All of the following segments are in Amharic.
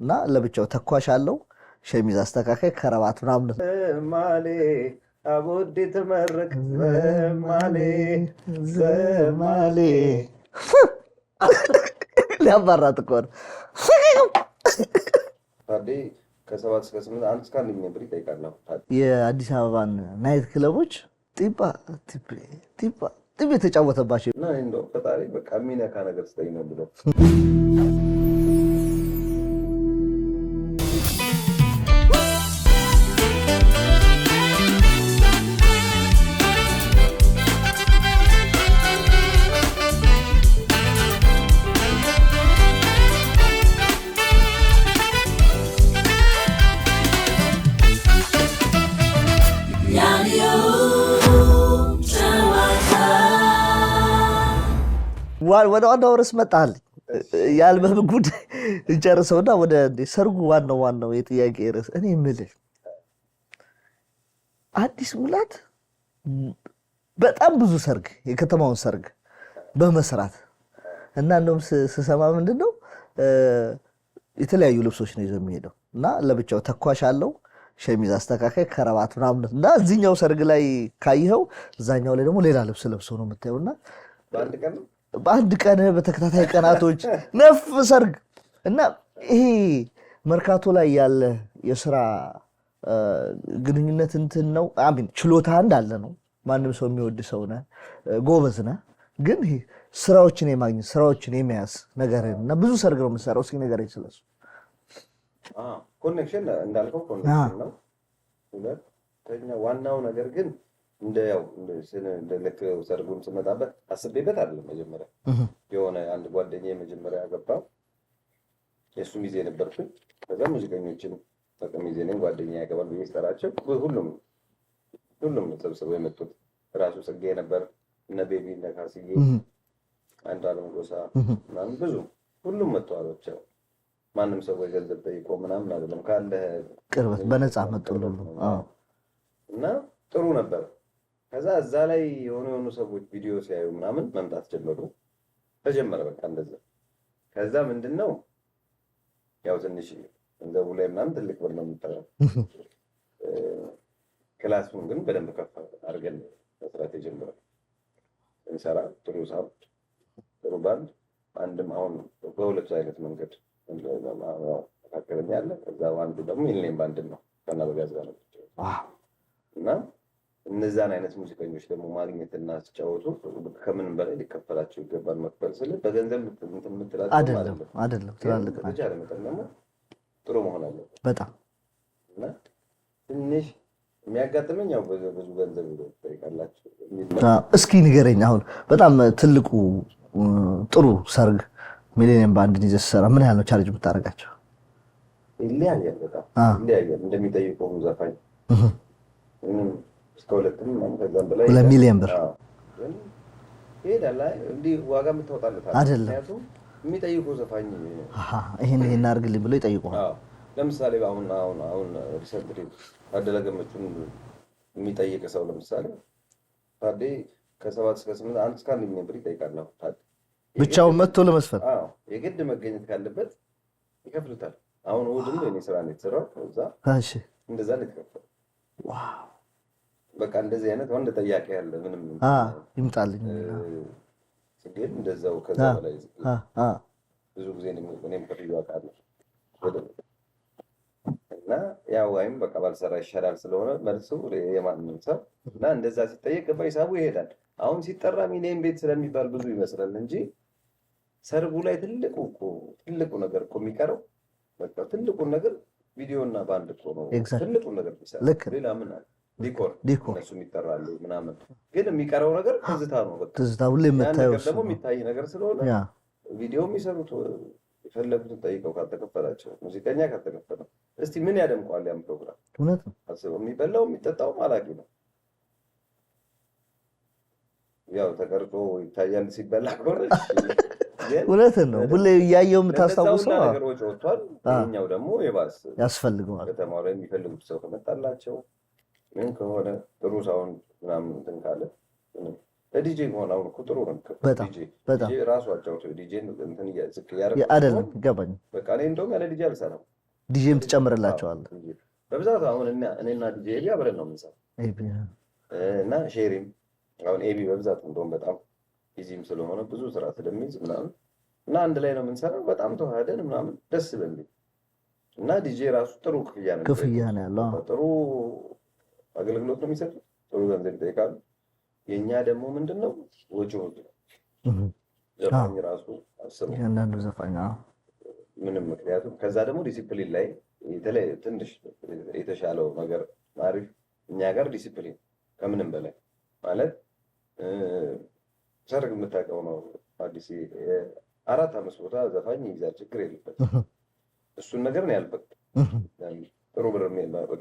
እና ለብቻው ተኳሽ አለው ሸሚዝ አስተካካይ ከረባት ምናምን ማሌ አቦዴ ተመረቅ ዘማሌ ዘማሌ ሊያባራት እኮ ነው። ታዲያ ከ7 እስከ 8 አንድ እስከ 1 ሚሊዮን ብር ይጠይቃል። የአዲስ አበባን ናይት ክለቦች ጢባ የተጫወተባቸው እና እንደው ፈጣሪ በቃ የሚነካ ነገር ስጠኝ ነው ብለው ወደ ዋናው ርዕስ መጣል የአልበም ጉዳይ እንጨርሰውና ወደ ሰርጉ ዋናው የጥያቄ ርዕስ እኔ የምልህ አዲስ ሙላት በጣም ብዙ ሰርግ የከተማውን ሰርግ በመስራት እና እንደውም ስሰማ ምንድነው የተለያዩ ልብሶች ነው ይዘው የሚሄደው እና ለብቻው ተኳሽ አለው ሸሚዝ አስተካካይ ከረባት ምናምን እና እዚህኛው ሰርግ ላይ ካይኸው እዛኛው ላይ ደግሞ ሌላ ልብስ ለብሶ ነው የምታየውና በአንድ ቀን በተከታታይ ቀናቶች ነፍ ሰርግ እና ይሄ መርካቶ ላይ ያለ የሥራ ግንኙነት እንትን ነው አሚን ችሎታ እንዳለ ነው ማንም ሰው የሚወድ ሰው ነህ ጎበዝ ነህ ግን ይሄ ስራዎችን የማግኘት ስራዎችን የሚያስ ነገር እና ብዙ ሰርግ ነው የምትሰራው እስኪ ነገር ይችላል ኮኔክሽን እንዳልከው ኮኔክሽን ነው ሁለተኛ ዋናው ነገር ግን እንደው ለክ ሰርጉን ስመጣበት አስቤበት አይደለም መጀመሪያ የሆነ አንድ ጓደኛዬ መጀመሪያ ያገባ የሱ ሚዜ ነበርኩኝ ከዛ ሙዚቀኞችን ተቀሚዜ ነኝ ጓደኛዬ ያገባል በሚስጠራቸው ሁሉም ተሰብስበው የመጡት ራሱ ጽጌ ነበር እነ ቤቢ እነ ካስዬ አንድ አለም ጎሳ ምናምን ብዙ ሁሉም መጥተዋል ማንም ሰው ገንዘብ ጠይቆ ምናምን አይደለም ካለ ቅርበት በነፃ መጥተው እና ጥሩ ነበር ከዛ እዛ ላይ የሆኑ ሰዎች ቪዲዮ ሲያዩ ምናምን መምጣት ጀመሩ ተጀመረ በቃ እንደዛ ከዛ ምንድነው ያው ትንሽ ገንዘቡ ላይ ምናምን ትልቅ ብር ነው የምትጠራው ክላሱን ግን በደንብ ከፍ አድርገን መስራት የጀመረው እንሰራ ጥሩ ሳውንድ ጥሩ ባንድ አንድም አሁን በሁለት አይነት መንገድ መካከለኛ ያለ ከዛ አንዱ ደግሞ ሚሊኒየም ባንድ ነው ከና በጋዝ ጋር ነው እና እነዛን አይነት ሙዚቀኞች ደግሞ ማግኘትና ሲጫወቱ ከምንም በላይ ሊከፈላቸው ይገባል መክፈል ስለ በገንዘብ ምትላቸው አይደለም ትላልቅ ነው ጥሩ መሆን አለበት በጣም እና ትንሽ የሚያጋጥመኝ ያው ብዙ ገንዘብ ይጠይቃላችሁ እስኪ ንገረኝ አሁን በጣም ትልቁ ጥሩ ሰርግ ሚሊኒየም ባንድን ይዘህ ስትሰራ ምን ያህል ነው ቻርጅ የምታደርጋቸው ይለያያል በጣም ይለያያል እንደሚጠይቀው ዘፋኝ ስኮለትም ከዛም በላይ 2 ሚሊዮን ብር ይሄዳል እንዴ ዋጋ የምታወጣለት አይደለም የሚጠይቀው ዘፋኝ ይሄን አድርግልኝ ብሎ ይጠይቀዋል ለምሳሌ አሁን ሪሰንትሊ አደለገመቹን የሚጠይቅ ሰው ለምሳሌ ታዲያ ከ7 እስከ 8 አንድ እስከ 1 ሚሊዮን ብር ይጠይቃል ነው ታዲያ ብቻውን መጥቶ ለመስፈን የግድ መገኘት ካለበት ይከፍሉታል አሁን ወድም እኔ ስራ ነው የተሰራው ከዛ እሺ እንደዛ ልትከፍል ዋው በቃ እንደዚህ አይነት ወንድ ጠያቂ ያለ ምንም ይምጣልኝ ግን እንደዛው ከዛ በላይ ብዙ ጊዜ እኔም ከፍዬ አውቃለሁ እና ያው ወይም በቃ ባልሰራ ይሻላል ስለሆነ መልሱ የማንም ሰው እና እንደዛ ሲጠየቅ በሂሳቡ ይሄዳል አሁን ሲጠራ ሚሊዮን ቤት ስለሚባል ብዙ ይመስላል እንጂ ሰርጉ ላይ ትልቁ ነገር እኮ የሚቀረው በቃ ትልቁ ነገር ቪዲዮና ባንድ እኮ ነው ትልቁ ነገር ይሰራል ሌላ ምን አለ ዲኮር እነሱ የሚጠራሉ ምናምን ግን የሚቀረው ነገር ትዝታ ነው በቃ ትዝታ ሁሌ የምታየው ደግሞ የሚታይ ነገር ስለሆነ ቪዲዮ የሚሰሩት የፈለጉትን ጠይቀው ካልተከፈላቸው ሙዚቀኛ ካልተከፈለ እስቲ ምን ያደምቀዋል ያን ፕሮግራም እውነት ነው አስበው የሚበላው የሚጠጣው ማላቂ ነው ያው ተቀርጾ ይታያል ሲበላ ቆረ እውነት ነው ሁሌ ያየው የምታስታውሰው ነገሮች ወጥቷል የኛው ደግሞ የባስ ያስፈልገዋል ከተማው ላይ የሚፈልጉት ሰው ከመጣላቸው ምን ከሆነ ጥሩ ሳውንድ ምናምን እንትን ካለ ለዲጄ መሆን አሁን እኮ ጥሩ ነው። በጣም ዲጄ ራሱ አጫውቶ ዲጄ እንትን ዝቅ አይደለም ይገባኝ። በቃ እኔ እንደውም ያለ ዲጄ አልሰራም። ዲጄም ትጨምርላቸዋለህ በብዛት። አሁን እኔና ዲጄ ኤቢ አብረን ነው የምንሰራው እና ሼሪም አሁን ኤቢ በብዛት እንደውም በጣም ቢዚም ስለሆነ ብዙ ስራ ስለሚይዝ ምናምን እና አንድ ላይ ነው የምንሰራው። በጣም ተዋህደን ምናምን ደስ በሚል እና ዲጄ ራሱ ጥሩ ክፍያ ነው ያለው። ጥሩ አገልግሎት ነው የሚሰጡት። ጥሩ ገንዘብ ይጠይቃሉ። የኛ ደግሞ ምንድነው ወጪው ዘፋኝ ራሱ አስሩ ያንዳንዱ ዘፋኝ ምንም ምክንያቱም ከዛ ደግሞ ዲሲፕሊን ላይ ትንሽ የተሻለው ነገር አሪፍ እኛ ጋር ዲሲፕሊን ከምንም በላይ ማለት ሰርግ የምታውቀው ነው። አዲስ 4-5 ቦታ ዘፋኝ ይይዛል፣ ችግር የለበትም። እሱን ነገር ነው ያልፈቅድ። ጥሩ ብር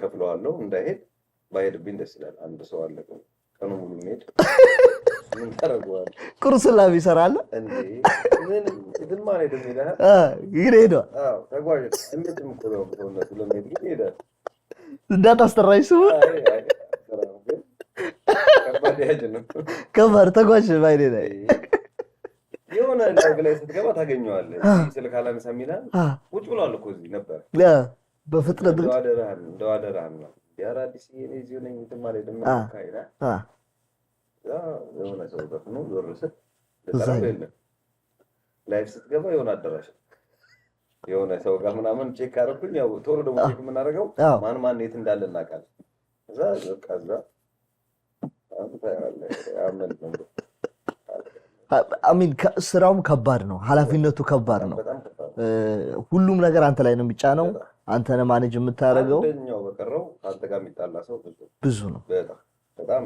ከፍለዋለሁ እንዳይሄድ ባይሄድብኝ ደስ ይላል። አንድ ሰው አለ ቀኑ ሙሉ የሚሄድ ምን ታደርገዋለህ? ቁርስ ላም ይሰራል እንዴ? ምን ማለት ነው? ሄዷል። ተጓዥ እምጭም እኮ ነው ሰውነቱ ለሚሄድ ግን ይሄዳል። እንዳታስጠራኝ ስሙ ከባድ ተጓዥ ባይኔ ላይ የሆነ ላይቭ ላይ ስትገባ ታገኘዋለህ። ስልክ አላነሳም ይላል። ቁጭ ብሏል እኮ እዚህ ነበር በፍጥነት እንደው አደራህን ነው የአራዲስ የኔዚዮ ነኝ እንትን ማለት ነው ካይና የሆነ ሰው ደግሞ ዞር ስል ለተራው የለም። ላይቭ ስትገባ የሆነ አዳራሽ የሆነ ሰው ጋር ምናምን ቼክ አደረኩኝ። ያው ቶሎ ደግሞ ቼክ የምናደርገው ማን የት እንዳለ እናውቃለን። እዛ በቃ አሚን ስራውም ከባድ ነው፣ ኃላፊነቱ ከባድ ነው። ሁሉም ነገር አንተ ላይ ነው የሚጫነው። አንተ ነህ ማኔጅ የምታደርገው። አንደኛው በቀረው አንተ ጋር የሚጣላ ሰው ብዙ ነው። በጣም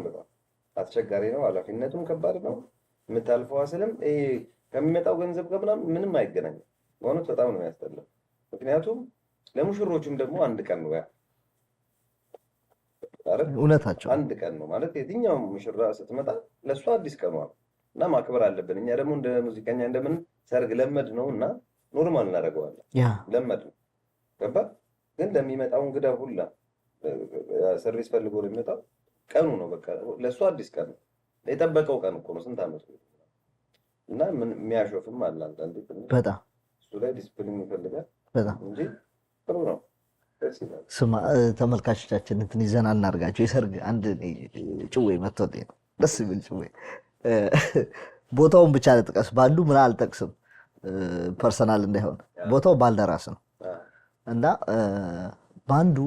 አስቸጋሪ ነው። ኃላፊነቱም ከባድ ነው። የምታልፈው አስልም ይሄ ከሚመጣው ገንዘብ ጋር ምንም አይገናኝም። በእውነት በጣም ነው የሚያስጠላው። ምክንያቱም ለሙሽሮቹም ደግሞ አንድ ቀን ነው እውነታቸው አንድ ቀን ነው ማለት የትኛውም ሙሽራ ስትመጣ ለእሷ አዲስ ቀኗ እና ማክበር አለብን። እኛ ደግሞ እንደ ሙዚቀኛ እንደምን ሰርግ ለመድ ነው እና ኖርማል እናደርገዋለን። ለመድ ነው ገባ። ግን ለሚመጣው እንግዳ ሁላ ሰርቪስ ፈልጎ ለሚመጣው ቀኑ ነው በቃ ለእሱ አዲስ ቀን ነው። የጠበቀው ቀን እኮ ነው ስንት ዓመት እና ምን የሚያሾፍም አለ አንዳንዴ በጣም እሱ ላይ ዲስፕሊን ይፈልጋል በጣም እንጂ ጥሩ ነው። ስማ ተመልካቾቻችን እንትን ይዘና እናርጋቸው። የሰርግ አንድ ጭዌ መጥቶልኝ ነው ደስ የሚል ጭዌ። ቦታውን ብቻ ልጥቀስ፣ ባንዱ ምን አልጠቅስም ፐርሰናል እንዳይሆን። ቦታው ባልደራስ ነው እና ባንዱ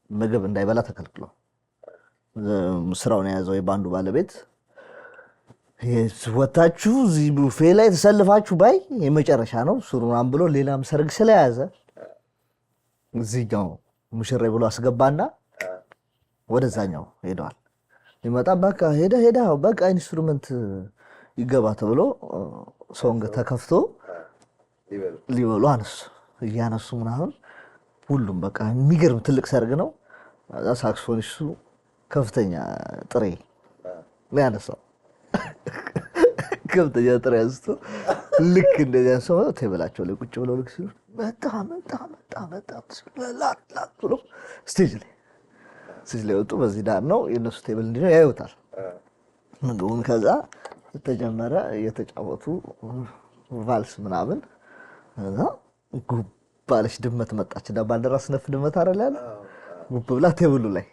ምግብ እንዳይበላ ተከልክሎ ስራውን የያዘው የባንዱ ባለቤት ወታችሁ እዚህ ቡፌ ላይ ተሰልፋችሁ ባይ የመጨረሻ ነው ሱሩናም ብሎ ሌላም ሰርግ ስለያዘ እዚህኛው ሙሽራ ብሎ አስገባና ወደዛኛው ሄደዋል። ይመጣ በቃ ሄዳ በቃ ኢንስትሩመንት ይገባ ተብሎ ሶንግ ተከፍቶ ሊበሉ እያነሱ ምናምን ሁሉም በቃ የሚገርም ትልቅ ሰርግ ነው። ሳክስፎኒስቱ ከፍተኛ ጥሬ ያነሳው ከፍተኛ ጥሬ አንስቶ ልክ እንደዚያ ሰው ቴብላቸው ላይ ቁጭ ብለው ልክ ሲሉ መጣ ብሎ ስቴጅ ላይ ወጡ። በዚህ ዳር ነው የነሱ ቴብል እንዲህ ነው ያዩታል ምግቡን። ከዛ ተጀመረ እየተጫወቱ ቫልስ ምናምን። ከዛ ጉብ ባለች ድመት መጣች። እና ባልደራስ ነፍ ድመት አይደል ያለ ጉብ ብላ ቴብሉ ላይ።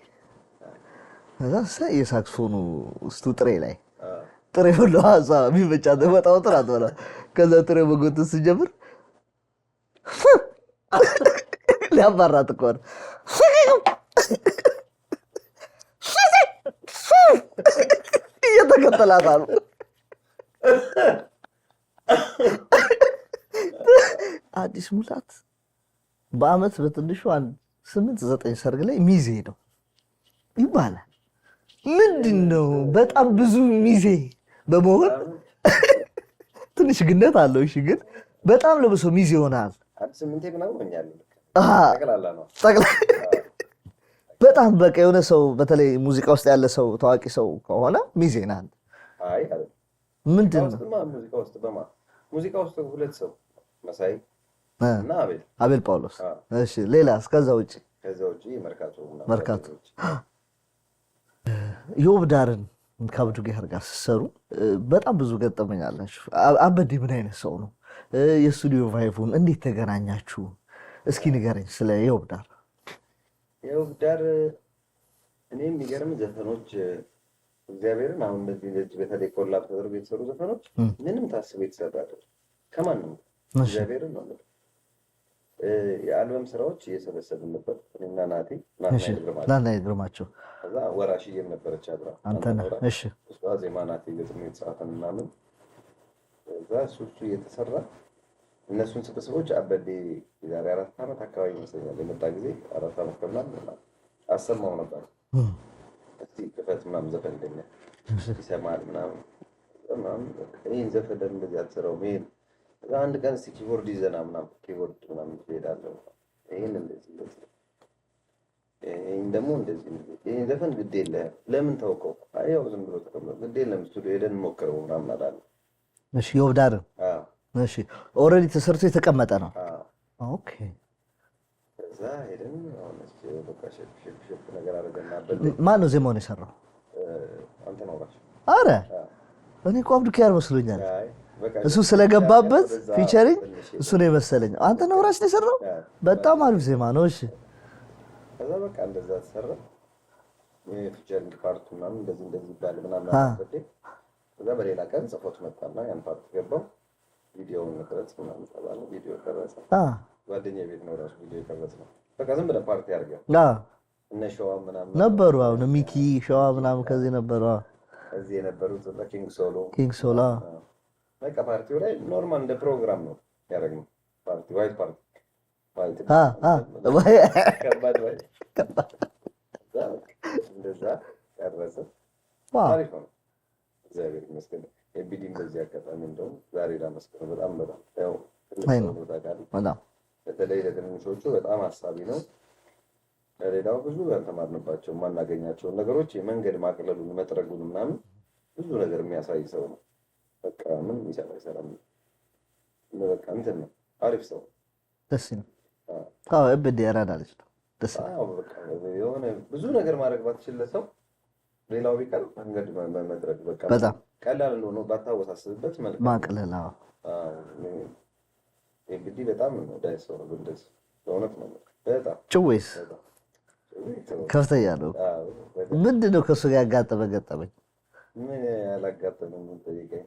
ከዛ የሳክሶኑ ውስጡ ጥሬ ላይ ጥሬ ሁሉ ሀሳብ የሚመጫ ተመጣው ጥራት ወራ። ከዛ ጥሬ መጎተት ሲጀምር ሊያባራት እኮ ነው እየተከተላት አሉ። አዲስ ሙላት በአመት በትንሹ 8-9 ሰርግ ላይ ሚዜ ነው ይባላል። ምንድነው በጣም ብዙ ሚዜ በመሆን ትንሽ ግነት አለው። እሺ ግን በጣም ለብሶ ሚዜ ይሆናል። በጣም በቃ የሆነ ሰው በተለይ ሙዚቃ ውስጥ ያለ ሰው ታዋቂ ሰው ከሆነ ሚዜ ናት። አይ ምንድነው ሙዚቃ ውስጥ ሁለት ሰው መሳይ እና አቤል ጳውሎስ። እሺ ሌላስ? ከዛ ውጪ መርካቶ ዮብ ዳርን ከአብዱ ጊያር ጋር ስትሰሩ በጣም ብዙ ገጠመኛላችሁ። አበዴ ምን አይነት ሰው ነው? የስቱዲዮ ቫይቡን እንዴት ተገናኛችሁ? እስኪ ንገረኝ ስለ የውብዳር። የውብዳር እኔ የሚገርም ዘፈኖች እግዚአብሔርን አሁን እንደዚህ በተለይ ኮላብ ተደርጎ የተሰሩ ዘፈኖች ምንም ታስቦ የተሰራ አይደለም። ከማንም እግዚአብሔርን ነው። የአልበም ስራዎች እየሰበሰብን ነበር እኔና ናቲ ግርማቸው። ከዛ ወራሽዬም ነበረች አብራ አንተነህ። እሺ እሷ ዜማ ናቲ ግጥም የተጻፈን ምናምን ከዛ እሱ እየተሰራ እነሱን ስብስቦች አበዴ የዛሬ 4 ዓመት አካባቢ ይመስለኛል የመጣ ጊዜ 4 ዓመት ከምናምን አሰማው ነበር። እስቲ ክፈት ምናምን ዘፈን ይለኛል ይሰማል ምናምን ይህን ዘፈን ለምን እንደዚህ አትሰራውም? ይሄን አንድ ቀን እስቲ ኪቦርድ ይዘና ምናምን ኪቦርድ ምናምን ትሄዳለሁ ይሄን እንደዚህ ይሄን ደግሞ እንደዚህ ይሄን ዘፈን ግድ የለህም ለምን ታውቀው? አየው ዝም ብሎ ተቀምጦ ግድ የለም ስቱዲዮ ሄደን እንሞክረው ምናምን አላለ። እሺ የውብዳር እሺ ኦልሬዲ ተሰርቶ የተቀመጠ ነው። ኦኬ ከዛ ሄደን አሁን እስኪ በቃ ሸፍ ነገር አደረገና ማን ነው ዜማውን የሰራው? አንተ ነው ራሱ። አረ እኔ እኮ አብዱ ኪያር መስሎኛል። እሱ ስለገባበት ፊቸሪንግ እሱ ነው የመሰለኝ። አንተ ነው ራስህ የሰራው? በጣም አሪፍ ዜማ ነው። እሺ ከዛ በቃ እንደዛ ተሰራ። የፊቸሪንግ ፓርቱ ምናምን እንደዚህ ይባል ምናምን አበዴ። ከዛ በሌላ ቀን ጽፎት መጣና ያን ፓርት ገባው። ቪዲዮውን ቀረጽ ምናምን ተባለ። ቪዲዮ ቀረጽ። ጓደኛዬ ቤት ነው ራሱ ቪዲዮ ቀረጽ ነው። በቃ ዝም ብለን ፓርቲ አድርገን እነ ሸዋ ምናምን ነበሩ። አሁን ሚኪ ሸዋ ምናምን ከዚህ ነበሩ። እዚህ የነበሩት ኪንግ ሶሎ በቃ ፓርቲው ላይ ኖርማል እንደ ፕሮግራም ነው ያደረግነው። ፓርቲ ዋይት ፓርቲ ከባድ ዋይት እንደዛ ቀረጽ። አሪፍ ነው እግዚአብሔር ይመስገን። ኤቢዲም በዚህ አጋጣሚ እንደውም ዛሬ ላመስገን በጣም ያው በተለይ ለትንንሾቹ በጣም አሳቢ ነው። ለሌላው ብዙ ያልተማርንባቸው የማናገኛቸውን ነገሮች የመንገድ ማቅለሉን መጥረጉን ምናምን ብዙ ነገር የሚያሳይ ሰው ነው። በቃ ምን ይሰራል በቃ እንትን ነው። አሪፍ ሰው ደስ ይላል። እብድ ያራዳለች ነው ደስ በቃ የሆነ ብዙ ነገር ማድረግ ባትችል ሰው ሌላው ቢቀር መንገድ መጥረግ በቃ በጣም ቀላል እንደሆነ ባታወሳስብበት መልካም ማቅለል። እንግዲህ በጣም ነው ዳይስ ነው እንደዚህ በእውነት ነው። በጣም ጭዌስ ከፍተኛ ነው። ምንድን ነው ከእሱ ጋር ያጋጠመ ገጠመኝ? ምን ያላጋጠመኝ ጠይቀኝ።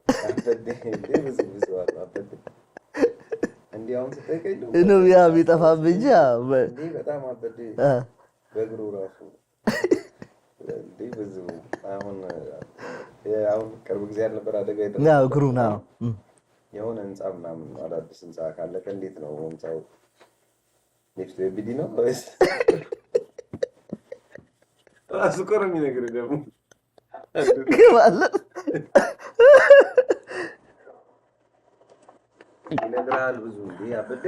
እንዲያውም ስጠይቀኝ ነው ያ ቢጠፋብኝ እንጂ በጣም አበዴ በእግሩ ራሱ ብዙ አሁን ቅርብ ጊዜ ያልነበር አደጋ እግሩ ነው የሆነ ህንፃ ምናምን አዳዲስ ህንፃ ካለቀ እንዴት ነው ህንፃው? ኔክስት ኤቢዲ ነው ወይስ ራሱ እኮ ነው የሚነግርህ ደግሞ ይነግራል። ብዙ አበዴ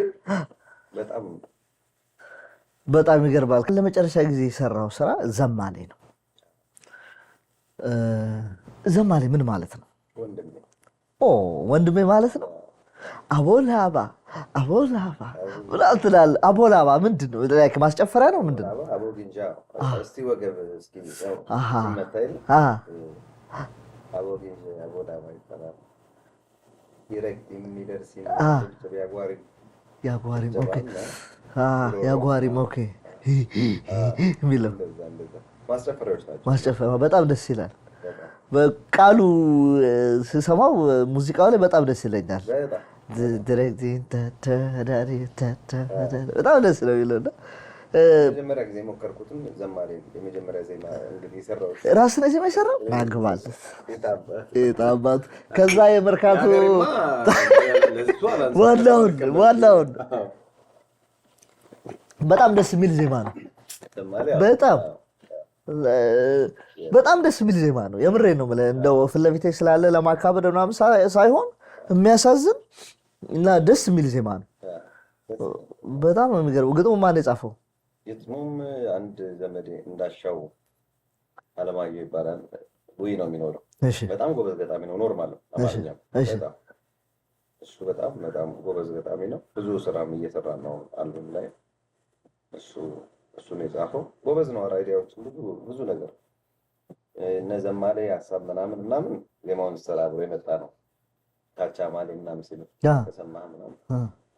በጣም ይገርማል። ለመጨረሻ ጊዜ የሰራው ስራ ዘማሌ ነው። ዘማሌ ምን ማለት ነው? ወንድሜ ማለት ነው። አቦላባ ብላል ትላለህ። አቦላባ ምንድን ነው? ማስጨፈሪያ ነው ምንድን ነው? ያጓሪም ኦኬ የሚለው ማስጨፈሪያ በጣም ደስ ይላል። በቃሉ ስሰማው ሙዚቃው ላይ በጣም ደስ ይለኛል። በጣም ደስ ነው የሚለው። መጀመሪያ ጊዜ ሞከርኩትም ዘማሪ የመጀመሪያ ዜማ እንግዲህ የሰራሁት ራስህ ነህ ዜማ የሰራው? አግባል የታባቱ ከዛ የመርካቶ ዋናውን በጣም ደስ የሚል ዜማ ነው። በጣም ደስ የሚል ዜማ ነው። የምሬን ነው የምልህ። እንደው ፊት ለፊቴ ስላለ ለማካበድ ምናምን ሳይሆን የሚያሳዝን እና ደስ የሚል ዜማ ነው። በጣም ነው የሚገርመው። ግጥሙ ማን የጻፈው? ግጥሙም አንድ ዘመዴ እንዳሻው አለማየሁ ይባላል። ውይ ነው የሚኖረው። በጣም ጎበዝ ገጣሚ ነው። ኖርማል ነው አማርኛ በጣም እሱ በጣም ጎበዝ ገጣሚ ነው። ብዙ ስራም እየሰራ ነው አልበም ላይ እሱ ነው የጻፈው። ጎበዝ ነው። አይዲያዎች ብዙ ነገር እነ ዘማሌ ሀሳብ ምናምን ዜማውን ስራ አብሮ የመጣ ነው። ካቻ ማሌ ምናምን ሲሉ ከሰማህ ምናምን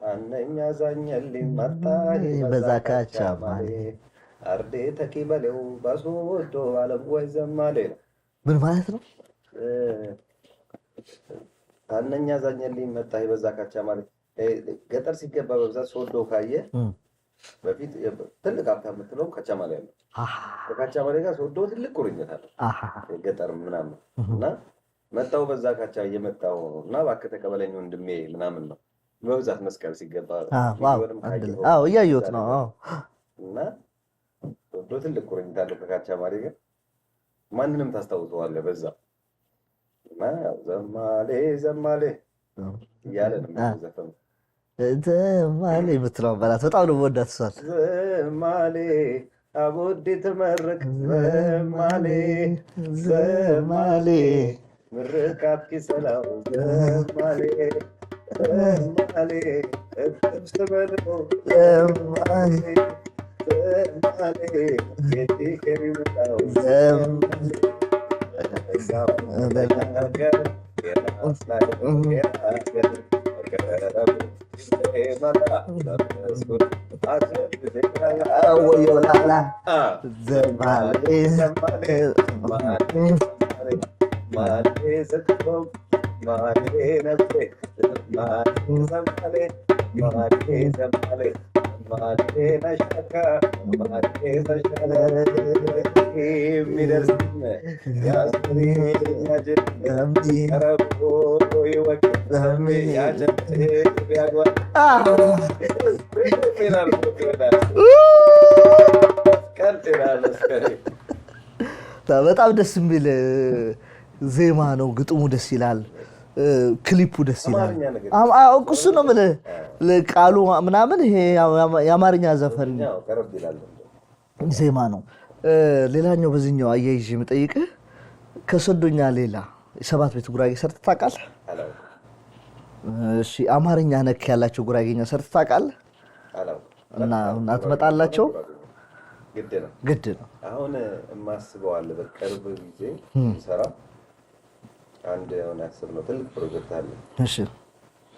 አነኛ ዛኛልኝ መጣ በዛ ካቻ ማሌ አርዴ ተቂበለው ባሶዶ አለም ወይ ዘማሌ ነው። ምን ማለት ነው? አነኛ ዛኛልኝ መጣ በዛ ካቻ ማሌ ገጠር ሲገባ በብዛት ሶዶ ካየ በፊት ትልቅ ሀብታም የምትለው ካቻ ማሌ ያለው ከካቻ ማሌ ጋር ሶዶ ትልቅ ቁርኝት አለ። ገጠር ምናምን እና መጣው በዛ ካቻ እየመጣው እና እባክህ ተቀበለኝ ወንድሜ ምናምን ነው በብዛት መስቀል ሲገባ እያየሁት ነው። እና ሶዶ ትልቅ ቁርኝት አለው ከካቻ ማሌ ጋር ማንንም ታስታውሰዋለህ በዛ እና ዘማሌ ዘማሌ እያለ ነው የሚዘፈነው። ዘማሌ የምትለው በላት በጣም ነው የምወዳት እሷን። ዘማሌ አቦዴ ተመረቅ ዘማሌ ዘማሌ ምርቃት ኪሰላው ዘማሌ ዘማሌ እጥብስ በለው ዘማሌ ዘማሌ ጌቲ ከሚመጣው ዘማሌ በጣም ደስ የሚል ዜማ ነው። ግጥሙ ደስ ይላል፣ ክሊፑ ደስ ይላል። እሱ ነው የምልህ ቃሉ ምናምን ይሄ የአማርኛ ዘፈን ዜማ ነው። ሌላኛው በዚህኛው አያይዤ የምጠይቅህ ከሶዶኛ ሌላ የሰባት ቤት ጉራጌ ሰርተህ ታውቃለህ? እሺ አማርኛ ነክ ያላቸው ጉራጌኛ ሰርተህ ታውቃለህ? እና አትመጣላቸው? ግድ ነው። አሁን የማስበው አለ በቅርብ ጊዜ ሰራ አንድ የሆነ ያስብነው ትልቅ ፕሮጀክት አለ። እሺ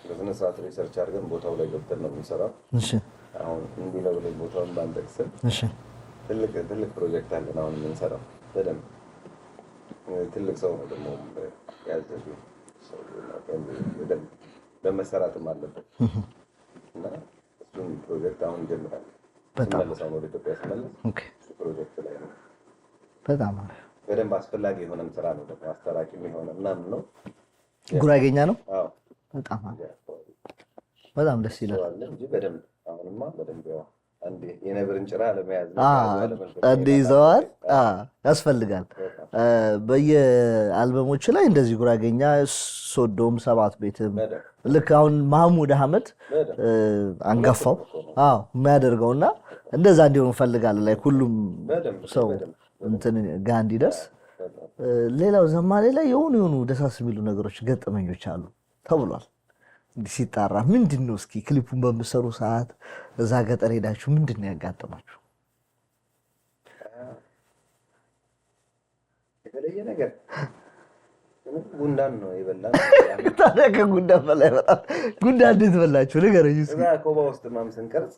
በስነ ስርዓት ሪሰርች አድርገን ቦታው ላይ ገብተን ነው የምንሰራው። እሺ አሁን እንዲህ ነው ብለን ቦታውን ባንጠቅስም እሺ ትልቅ ፕሮጀክት አለን አሁን የምንሰራው። በደንብ ትልቅ ሰው ነው ደግሞ ያዘዙ ሰው ነው በደንብ በመሰራትም አለበት እና እሱን ፕሮጀክት አሁን እንጀምራለን። ስመለሳው ወደ ኢትዮጵያ ስመለስ ፕሮጀክት ላይ ነው። በጣም በደንብ አስፈላጊ የሆነም ስራ ነው ደግሞ አስተራቂ የሆነ ምናምን ነው። ጉራጌኛ ነው። አዎ በጣም ደስ ይላል እንጂ በደንብ አሁንማ በደንብ ያው አንዴ የነብርን ጭራ ለመያዝ አንዴ ይዘዋል። ያስፈልጋል። በየአልበሞች ላይ እንደዚህ ጉራጌኛ ሶዶም ሰባት ቤትም ልክ አሁን ማህሙድ አህመድ አንጋፋው የሚያደርገውና እንደዛ እንዲሆን እንፈልጋለን። ላይ ሁሉም ሰው እንትን ጋር እንዲደርስ። ሌላው ዘማሌ ላይ የሆኑ ደሳስ የሚሉ ነገሮች ገጠመኞች አሉ ተብሏል። እንዲህ ሲጣራ ምንድን ነው? እስኪ ክሊፑን በምሰሩ ሰዓት እዛ ገጠር ሄዳችሁ ምንድን ነው ያጋጠማችሁ? የተለየ ነገር ጉንዳን ነው የበላን። ታዲያ ከጉንዳን በላይ በጣም ጉንዳን እንዴት በላችሁ? ንገረኝ እስኪ። እዛ ኮባ ውስጥ ምናምን ስንቀርጽ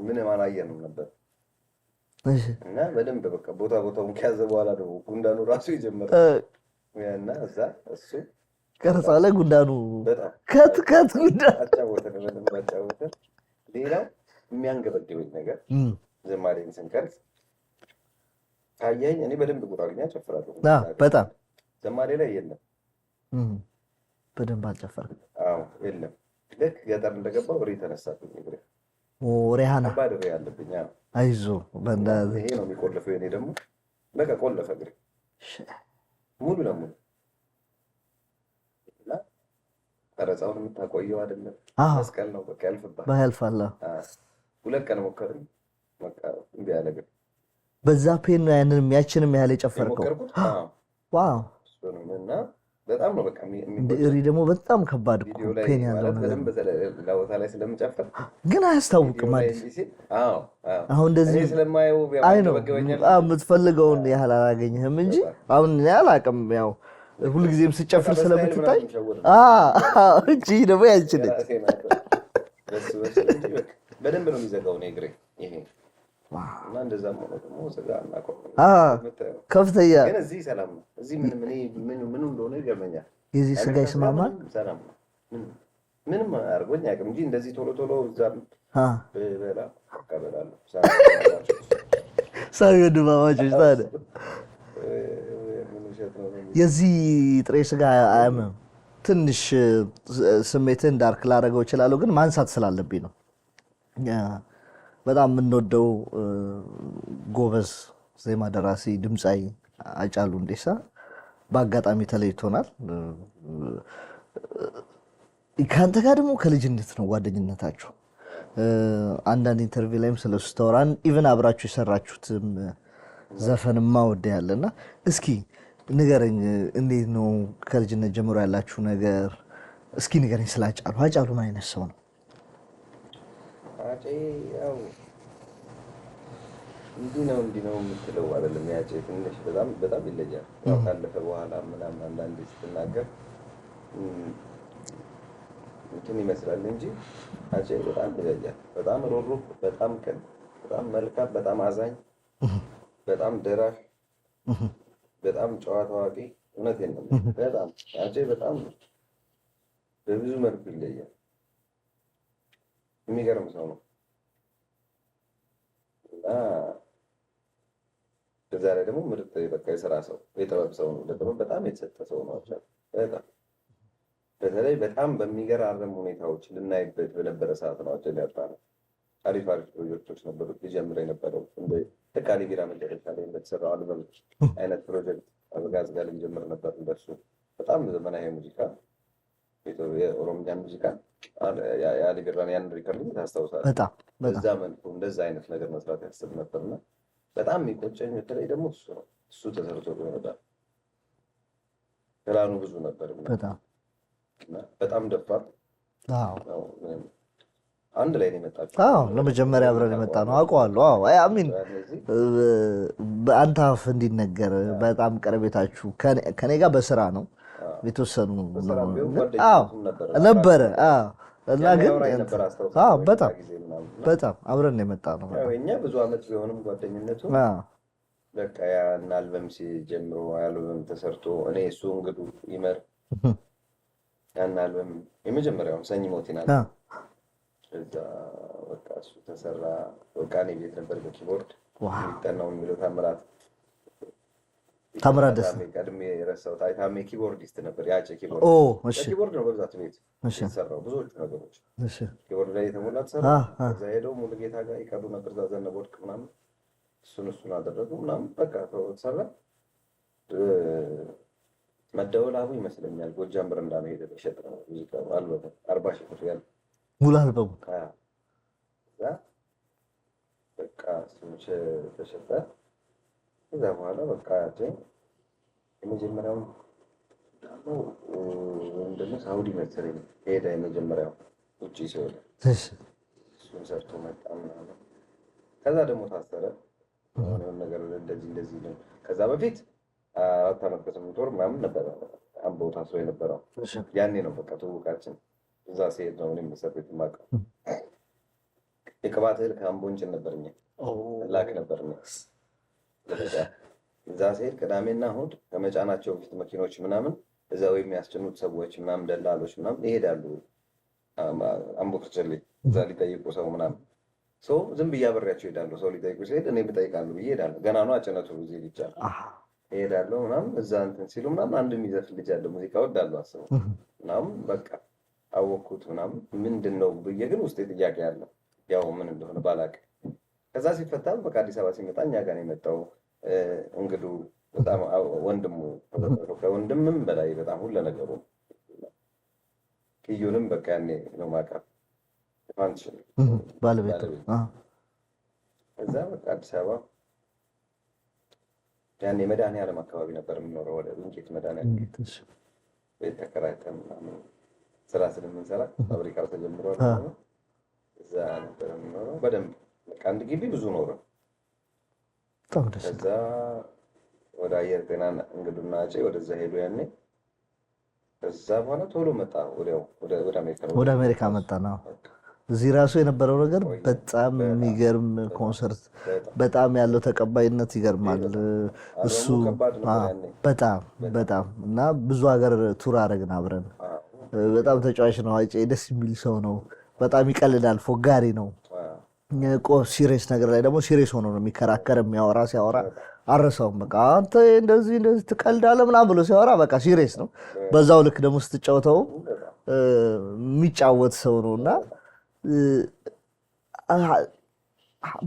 ምንም አላየንም ነበር እና በደንብ በቃ ቦታውን ከያዘ በኋላ ደግሞ ጉንዳኑ ራሱ የጀመረ እና እዛ እሱ ቀርጻ ላይ ጉንዳኑ ከት ጉንዳን አጫወተን። ሌላው የሚያንገበግበኝ ነገር ዘማሌን ስንቀርጽ ካየኸኝ እኔ በደንብ ጉራጌኛ ጨፍራለሁ። በጣም ዘማሌ ላይ የለም፣ በደንብ አልጨፈርም። የለም። ልክ ገጠር እንደገባው ሪ ተነሳብኝ እግሬ። ሪሃና ባድ ሪ አለብኝ። አይዞህ ይሄ ነው የሚቆለፈው። የኔ ደግሞ በቃ ቆለፈ እግሬ ሙሉ ለሙሉ። ቀረጻውን የምታቆየው አይደለም፣ መስቀል ነው በቃ ያልፋል። 2 ቀን ሞከርን፣ በቃ እምቢ አለ። ግን በዛ ፔን ነው ያንንም ያችንም ያህል የጨፈርከው። ዋው እና በጣም ነው በቃ ድሪ ደግሞ በጣም ከባድ እኮ ቪዲዮ ላይ ፔን ያለው ማለት ነገር በደንብ ሌላ ቦታ ላይ ስለምጨፍር ግን አያስታውቅም። ቪዲዮ ላይ አዲስ እንዲህ ሲል አዎ አሁን እንደዚህ እኔ ስለማየው አይ ነው ያንገበገበኛል። የምትፈልገውን ያህል አላገኘህም እንጂ አሁን እኔ አላውቅም። ያው ሁልጊዜም ስጨፍር ስለምትታይ እንጂ ደግሞ ያንችልች በደንብ ነው የሚዘጋው ነው እግሬ ይሄ እና እንደዛም ሆኖ ደግሞ ስጋ እና ከፍተኛ ግን እዚህ ሰላም ነው። እዚህ ምን እንደሆነ ይገርመኛል። የዚህ ስጋ ይስማማል። ሰላም ነው። ምንም አድርጎኝ አያውቅም እንጂ እንደዚህ ቶሎ ቶሎ እዛም በላ አቀበላለሁ ሳይሆን ድማማቾች ታዲያ የዚህ ጥሬ ስጋ አያምም። ትንሽ ስሜትን ዳርክ ላደረገው እችላለሁ፣ ግን ማንሳት ስላለብኝ ነው። በጣም የምንወደው ጎበዝ ዜማ ደራሲ ድምፃዊ ሃጫሉ ሁንዴሳ በአጋጣሚ ተለይቶናል። ከአንተ ጋር ደግሞ ከልጅነት ነው ጓደኝነታችሁ። አንዳንድ ኢንተርቪው ላይም ስለሱ ታወራን። ኢቨን አብራችሁ የሰራችሁትም ዘፈንማ ወደ ያለና እስኪ ንገረኝ፣ እንዴት ነው ከልጅነት ጀምሮ ያላችሁ ነገር? እስኪ ንገረኝ ስለ ሃጫሉ። ሃጫሉ ምን አይነት ሰው ነው? አፄ ያው እንዲህ ነው የምትለው አይደለም። ያፄ ትንሽ በጣም ይለያል። ያው ካለፈ በኋላ ምናምን አንዳንዴ ስትናገር እንትን ይመስላል እንጂ አፄ በጣም ይለያል። በጣም ሩህሩህ፣ በጣም ቅን፣ በጣም መልካም፣ በጣም አዛኝ፣ በጣም ደራሽ፣ በጣም ጨዋ ታዋቂ። እውነቴን ነው። በጣም አፄ በጣም በብዙ መልኩ ይለያል። የሚገርም ሰው ነው እና በዛ ላይ ደግሞ ምርጥ በቃ የሥራ ሰው የጥበብ ሰው ነው። ለጥበብ በጣም የተሰጠ ሰው ነው። በጣም በተለይ በጣም በሚገራርም ሁኔታዎች ልናይበት በነበረ ሰዓት ነው አፄ ያጣነው። አሪፍ ፕሮጀክቶች ነበሩት ሊጀምር የነበረው እንደ ተቃሊ ቢራ መጨረሻ ላይ እንደተሰራው አልበም አይነት ፕሮጀክት አበጋዝ ጋር ልንጀምር ነበር። እንደሱ በጣም ዘመናዊ ሙዚቃ የኦሮምኛ ሙዚቃ የአሊ ቢራን ያን ሪከርድ ታስታውሳለህ? በዛ መልኩ እንደዛ አይነት ነገር መስራት ያስብ ነበርና በጣም የሚቆጨኝ በተለይ ደግሞ እሱ ነው። እሱ ተሰርቶ ነበር። ፕላኑ ብዙ ነበር። በጣም ደፋር። አንድ ላይ ነው የመጣችው። ለመጀመሪያ አብረን የመጣ ነው አውቀዋለሁ። አሚን በአንተ አፍ እንዲነገር በጣም ቀረቤታችሁ ከኔ ጋር በስራ ነው የተወሰኑ ነበረ እና ግን በጣም አብረን የመጣ ነው። እኛ ብዙ አመት ቢሆንም ጓደኝነቱ በቃ ያን አልበም ሲጀምሮ አልበም ተሰርቶ እኔ እሱ እንግዱ ይመር ያን አልበም የመጀመሪያውን ሰኝ ሞቲና እዛ በቃ እሱ ተሰራ። በቃ እኔ ቤት ነበር በኪቦርድ የሚጠናው የሚለው ታምራት ደስ ቀድሜ የረሳሁት ታሜ ኪቦርዲስት ነበር። ያቺ ኪቦርድ ነው በብዛት ቤት የተሰራው ብዙዎቹ ነገሮች ኪቦርድ ላይ የተሞላ ተሰራ። እዛ ሄደው ሙሉጌታ ጋር ይቀዱ ነበር። እዛ ዘነበ ወርቅ ምናምን እሱን አደረጉ ምናምን በቃ ተሰራ። መደወላቡ ይመስለኛል ጎጃም ብረንዳ ነው ሄደ ተሸጠ ሙዚቃ አልበሙ 40 ሺህ ብር ያለ ሙሉ አልበሙ እዛ በቃ እሱን ተሸጠ። ከዛ በኋላ በቃ የመጀመሪያውን ደግሞ ሳውዲ መሰለኝ ሄደ። የመጀመሪያው ውጭ ሲሆን እሱን ሰርቶ መጣ ምናምን። ከዛ ደግሞ ታሰረ የሆነ ነገር እንደዚህ ነው። ከዛ በፊት 4 ዓመት ከ8 ወር ምናምን ነበረ አምቦ ታስሮ የነበረው። ያኔ ነው በቃ ትውውቃችን። እዛ ሲሄድ ነው እኔም እስር ቤት የማውቀው። የቅባት እህል ከአምቦ እንጭን ነበር እኛ ላክ ነበር እዛ ሲሄድ ቅዳሜና እሑድ ከመጫናቸው በፊት መኪኖች ምናምን እዛው የሚያስጭኑት ሰዎች ምናምን ደላሎች ምናምን ይሄዳሉ አምቦ ክርችሌ እዛ ሊጠይቁ ሰው ምናምን ሰው ዝም ብዬ አብሬያቸው እሄዳለሁ። ሰው ሊጠይቁ ሲሄድ እኔ ብጠይቃለሁ ብዬ እሄዳለሁ። ገና ነው አጭነቱ ጊዜ ይቻል እሄዳለሁ ምናምን። እዛ እንትን ሲሉ ምናምን አንድ የሚዘፍን ልጅ አለ ሙዚቃ ወዳለሁ አስበው ምናምን በቃ አወቅኩት ምናምን ምንድን ነው ብዬ ግን ውስጤ ጥያቄ አለ ያው ምን እንደሆነ ባላቅ። ከዛ ሲፈታ በቃ አዲስ አበባ ሲመጣ እኛ ጋር ነው የመጣው። እንግዱ በጣም ወንድሙ ከወንድምም በላይ በጣም ሁሉ ነገሩ ቅዩንም በቃ ያኔ ነው ማቀር ፋንክሽን ባለቤት እዛ በቃ አዲስ አበባ ያኔ መድኃኒዓለም አካባቢ ነበር የምኖረው። ወደ እንጌት መድኃኒዓለም ቤት ተከራይተን ምናምን ስራ ስለምንሰራ ፋብሪካው ተጀምሯል። እዛ ነበር የምንኖረው በደንብ በቃ አንድ ግቢ ብዙ ኖረ። ከዛ ወደ አየር ጤና እንግዱና አፄ ወደዛ ሄዱ ያኔ። ከዛ በኋላ ቶሎ መጣ ወዲያው ወደ አሜሪካ መጣ ነው። እዚህ ራሱ የነበረው ነገር በጣም የሚገርም ኮንሰርት፣ በጣም ያለው ተቀባይነት ይገርማል። እሱ በጣም በጣም እና ብዙ ሀገር ቱር አደረግን አብረን። በጣም ተጫዋች ነው አፄ፣ ደስ የሚል ሰው ነው። በጣም ይቀልዳል፣ ፎጋሪ ነው። ሲሪየስ ነገር ላይ ደግሞ ሲሪየስ ሆኖ ነው የሚከራከር። የሚያወራ ሲያወራ አረሳውም። በቃ አንተ እንደዚህ ትቀልዳለህ ምናምን ብሎ ሲያወራ በቃ ሲሪየስ ነው። በዛው ልክ ደግሞ ስትጫወተው የሚጫወት ሰው ነው እና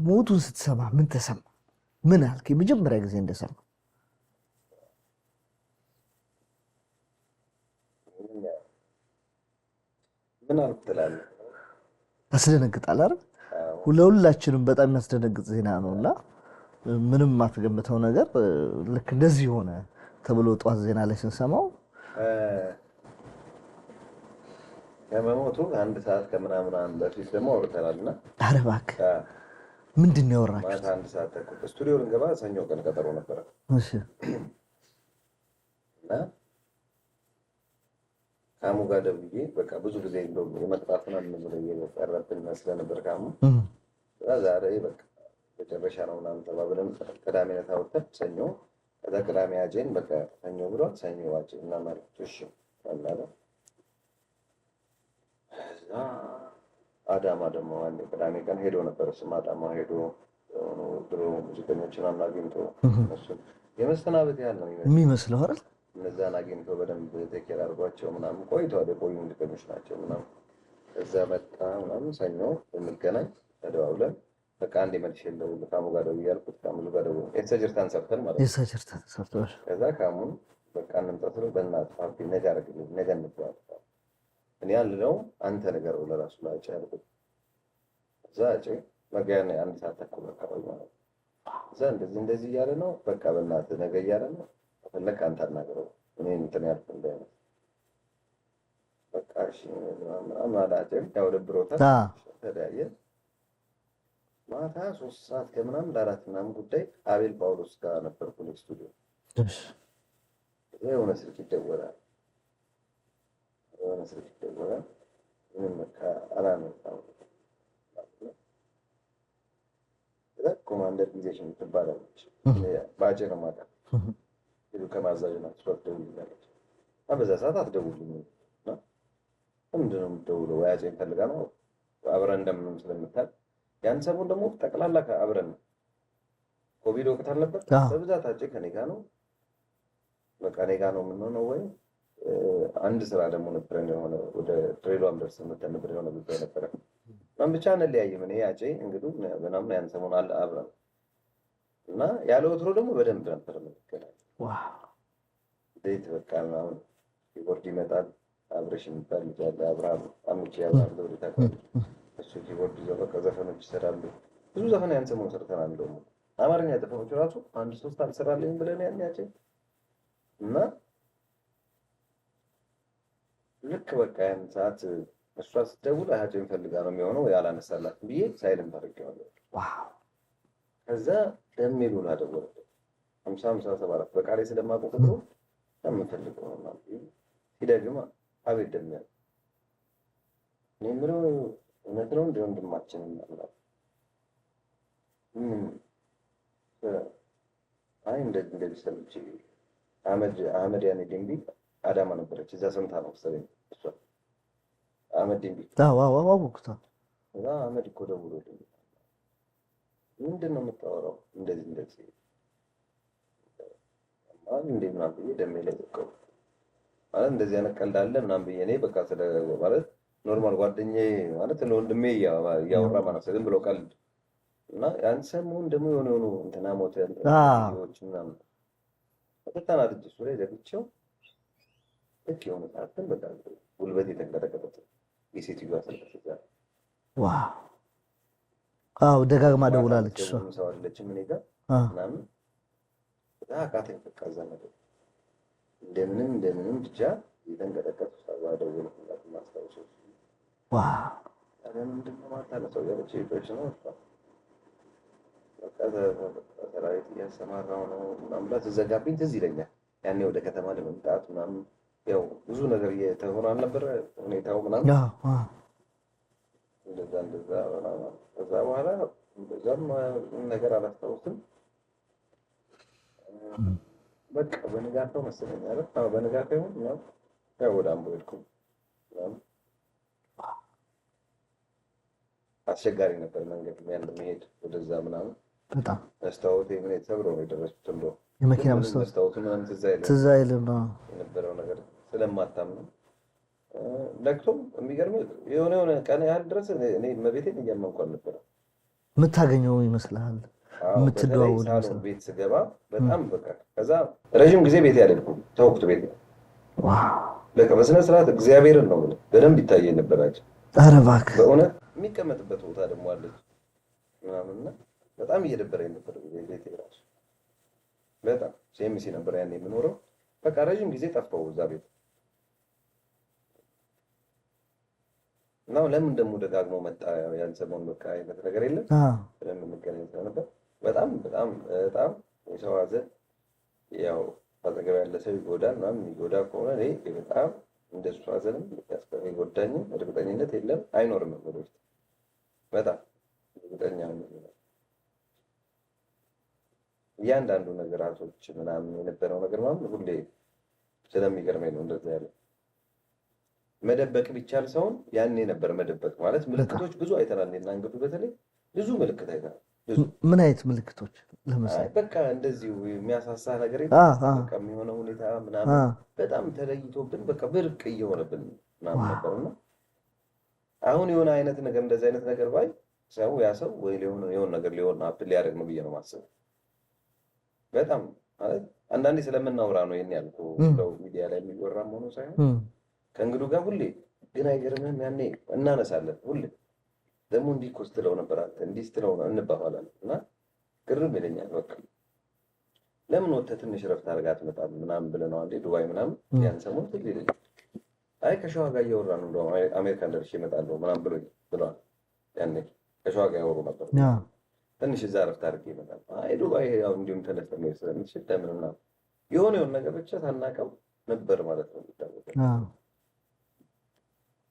ሞቱን ስትሰማ ምን ተሰማ? ምን አልክ የመጀመሪያ ጊዜ እንደሰማ? ምን አልክ ትላለህ? ያስደነግጣል አይደል? ለሁላችንም በጣም የሚያስደነግጥ ዜና ነው እና ምንም የማትገምተው ነገር ልክ እንደዚህ ሆነ ተብሎ ጠዋት ዜና ላይ ስንሰማው ከመሞቱ አንድ ሰዓት ከምናምን በፊት ደግሞ አውርተናልና፣ ኧረ እባክህ ምንድን ነው ያወራችሁት? ማታ አንድ ሰዓት ተኩል ስቱዲዮ ልንገባ ሰኞ ቀን ቀጠሮ ነበረ። እሺ። እና ካሙ ጋር ደውዬ በቃ ብዙ ጊዜ እንደው የመጥፋት ምናምን ብሎ እየቀረብን ስለነበር ካሙ ዛሬ በቃ መጨረሻ ነው ምናምን ተባብለን ቅዳሜ ዕለት አውጥተን ሰኞ፣ ከዛ ቅዳሜ አጄን በቃ ሰኞ ብሏል። ሰኞ አጄ እና ማለት እሺ አላለ። ከዛ አዳማ ደግሞ አንድ ቅዳሜ ቀን ሄዶ ነበር። እሱም አዳማ ሄዶ ድሮ ሙዚቀኞችን አግኝቶ እሱን የመሰናበት ያህል ነው የሚመስለው አይደል? እነዛን አግኝቶ በደንብ ቴኬር አድርጓቸው ምናምን ቆይተዋል። የቆዩ ሙዚቀኞች ናቸው ምናምን። ከዛ መጣ ምናምን ሰኞ እንገናኝ ተደዋውለን በቃ አንዴ መልሼ እንደውል ካሙ ጋር ደውዬ ያልኩት ካሙ ጋር ደውዬ ኤክሰጀርታን ሰርተን ማለት ነው። ኤክሰጀርታን ሰርተን ከዛ ካሙን በቃ እንምጣስለ በእናትህ ሀብቴ ነገ አደረግልኝ ነገ እንባል እኔ ያልለው አንተ ነገር ለራሱ ላይ ያልኩት እዛ አጭ መጋያን አንድ ሰዓት ተኩል አካባቢ ማለት እዛ እንደዚህ እያለ ነው በቃ በእናትህ ነገ እያለ ነው ፈለክ አንተ አናግረው እኔ እንትን ያልኩት እንዳይነት በቃ እሺ ምናምን አላጭም ያው ደብሮታል። ተለያየን። ማታ 3 ሰዓት ከምናምን ለአራት ምናምን ጉዳይ አቤል ጳውሎስ ጋር ነበርኩ ስቱዲዮ። እሺ። የሆነ ስልክ ይደወላል። ምንም በቃ አላነሳም። ኮማንደር ጊዜሽን ትባላለች። ባጭ ነው ማታ ሄዱ ከማዛዥ ናት ሶፍት ደውላለች። በዛ ሰዓት አትደውልኝ እና ምንድን ነው የምትደውለው? ወይ አፄን ፈልጋ ነው አብረን እንደምንም ስለምታል ያን ሰሞን ደግሞ ጠቅላላ አብረን ኮቪድ ወቅት አለበት። በብዛት አፄ ከኔ ጋር ነው በቃ እኔ ጋር ነው የምንሆነው። ወይ አንድ ስራ ደግሞ ነበረን የሆነ ወደ ድሬዳዋም ደርሰን መተን ነበር የሆነ ጉዳይ ነበረ ማን ብቻ አንለያይም። እኔ አፄ እንግዲህ ምናምን ያን ሰሞን አለ አብረን እና ያለ ወትሮ ደግሞ በደንብ ነበር የምንገናኝ። ዋው ዴት በቃ ምናምን ኪቦርድ ይመጣል። አብረሽ የሚባል ልጅ አለ አብርሃም አምጪ አብርሃም ዘውዴ ታውቃለህ? እሱ ኪቦርድ ይዘው በቃ ዘፈኖች ይሰራሉ። ብዙ ዘፈን ያን ሰሞን ሰርተናል። ደግሞ አማርኛ ዘፈኖች ራሱ አንድ 3 አልሰራልኝ ብለን ያን ያጭ እና ልክ በቃ ያን ሰዓት እሷ ስትደውል አያጭን ፈልጋ ነው የሚሆነው ያላነሳላት ብዬ ሳይለንት አድርጌዋለሁ። ዋው ከዛ ደሜሉላ ደወለች 50 በቃ ላይ ስለማውቀው ቁጥሩ የምፈልገው ነው ማለት ሲደግማ አቤት ደሚያ እኔ ምነው እውነት ነው እንደ ወንድማችን ማለት አይ እንደዚህ ሰምቼ አህመድ ያኔ ድንቢ አዳማ ነበረች እዛ ሰምታ ነው መሰለኝ እሷ አህመድ ድንቢ ወቅታ እዛ አህመድ እኮ ደውሎልኝ ምንድን ነው የምታወራው እንደዚህ ማለት እንዴት ምናምን ብዬ ደሜ ላይ ዘቀው ማለት እንደዚህ አይነት ቀልድ አለ ምናምን ብዬ እኔ በቃ ስለ ማለት ኖርማል ጓደኛዬ ማለት ለወንድሜ እያወራ ማለት ዝም ብሎ ቀልድ እና ያን ሰሞን ደግሞ የሆነ እንትና ሞተ ቪዲዮዎች ምናምን በጣም አድርጅ ሱሬ ዘግቼው ልክ የሆነ ሰዓትን በቃ ጉልበት የተንቀጠቀጠ የሴትዮዋ ስልክ ይዛል። ዋው አዎ ደጋግማ ደውላለች እሷ ሰው አይደለችም እኔ ጋር ምናምን አቃተኝ በቃ እዛ ነገር እንደምንም ብቻ የተንቀጠቀጡ ሳባደው ነው ማስታወሻ ምንድን ነው ማታነሳው ያለች ሴቶች ነው በቃ ሰራዊት እያሰማራው ነው ምናምን ብላ ትዘጋብኝ ትዝ ይለኛል። ያኔ ወደ ከተማ ለመምጣት ምናምን ያው ብዙ ነገር እየተሆነ አልነበረ ሁኔታው ምናምን እንደዛ ከዛ በኋላ በዛም ነገር አላስታውስም። በቃ በንጋታው መሰለኝ አይደል? አዎ በንጋታው ነው ያው ወደ አምቦ ሄድኩኝ። አስቸጋሪ ነበር መንገድ ያን መሄድ ወደዛ ምናምን በጣም መስታወት ምን ተሰብሮ ነው የደረስኩት። እንደው የመኪና መስታወት ምናምን ትዝ አይልም የነበረው ነገር ስለማታምነው ለክቶም የሚገርም የሆነ ቀን ያህል ድረስ እኔ መቤቴን እያመንኩ አልነበረም። የምታገኘው ይመስልሃል? የምትደዋወል ይመስልሃል? ቤት ስገባ በጣም በቃ ከዛ ረጅም ጊዜ ቤት ያደልኩ ተወቅቱ ቤት በቃ በስነ ስርዓት እግዚአብሔርን ነው በደንብ ይታየኝ ነበራቸው። ኧረ እባክህ በእውነት የሚቀመጥበት ቦታ ደግሞ አለች ምናምንና በጣም እየደበረኝ ነበር ቤቴ እራሱ በጣም ሴምሲ ነበር ያኔ የምኖረው። በቃ ረጅም ጊዜ ጠፋሁ እዛ ቤት ነው። ለምን ደግሞ ደጋግሞ መጣ ያን ሰሞን በቃ አይነት ነገር የለም ስለምንገናኝ ነበር። በጣም በጣም በጣም የሰው ሀዘን ያው አጠገብ ያለ ሰው ይጎዳል ምናምን የሚጎዳ ከሆነ እኔ በጣም እንደሱ ሀዘንም ያስፈሪጎዳኝም እርግጠኝነት የለም አይኖርም ወደፊት በጣም እርግጠኛ ነኝ። እያንዳንዱ ነገራቶች ምናምን የነበረው ነገር ማለት ሁሌ ስለሚገርመኝ ነው እንደዛ ያለ መደበቅ ቢቻል ሰውን ያኔ ነበር መደበቅ ማለት ምልክቶች ብዙ አይተናል። እና እንግዲህ በተለይ ብዙ ምልክት አይተናል። ምን አይነት ምልክቶች? ለምሳሌ በቃ እንደዚሁ የሚያሳሳ ነገር በቃ የሚሆነው ሁኔታ ምናምን በጣም ተለይቶብን በቃ ብርቅ እየሆነብን ምናምን ነበርና አሁን የሆነ አይነት ነገር እንደዚህ አይነት ነገር ባይ ሰው ያ ሰው ወይ የሆነ ነገር ሊሆን አፕል ሊያደርግ ነው ብዬ ነው ማሰብ። በጣም ማለት አንዳንዴ ስለምናወራ ነው ይሄን ያልኩ ነው ሚዲያ ላይ የሚወራም ሆኖ ሳይሆን ከእንግዱ ጋር ሁሌ ግን አይገርምህም? ያኔ እናነሳለን ሁሌ ደግሞ እንዲህ እኮ ስትለው ነበር አንተ እንዲህ ስትለው እንባባላለን እና ግርም ይለኛል። በቃ ለምን ወጥተህ ትንሽ ረፍት አድርጋ አትመጣም ምናምን ብለህ ነው አንዴ ዱባይ ምናምን ያን ሰሞን ትል ይለኛል። አይ ከሸዋ ጋር እያወራን ነው እንደውም አሜሪካን ደርሼ እመጣለሁ ምናምን ብለዋል። ያኔ ከሸዋ ጋር ያወሩ ነበር ትንሽ እዛ ረፍት አድርጌ ይመጣል። አይ ዱባይ ያው እንዲሁም ተነስተህ መሄድ ስለምትችል ለምን ምናምን የሆነ ነገር ብቻ ሳናውቀው ነበር ማለት ነው የሚታወቀው።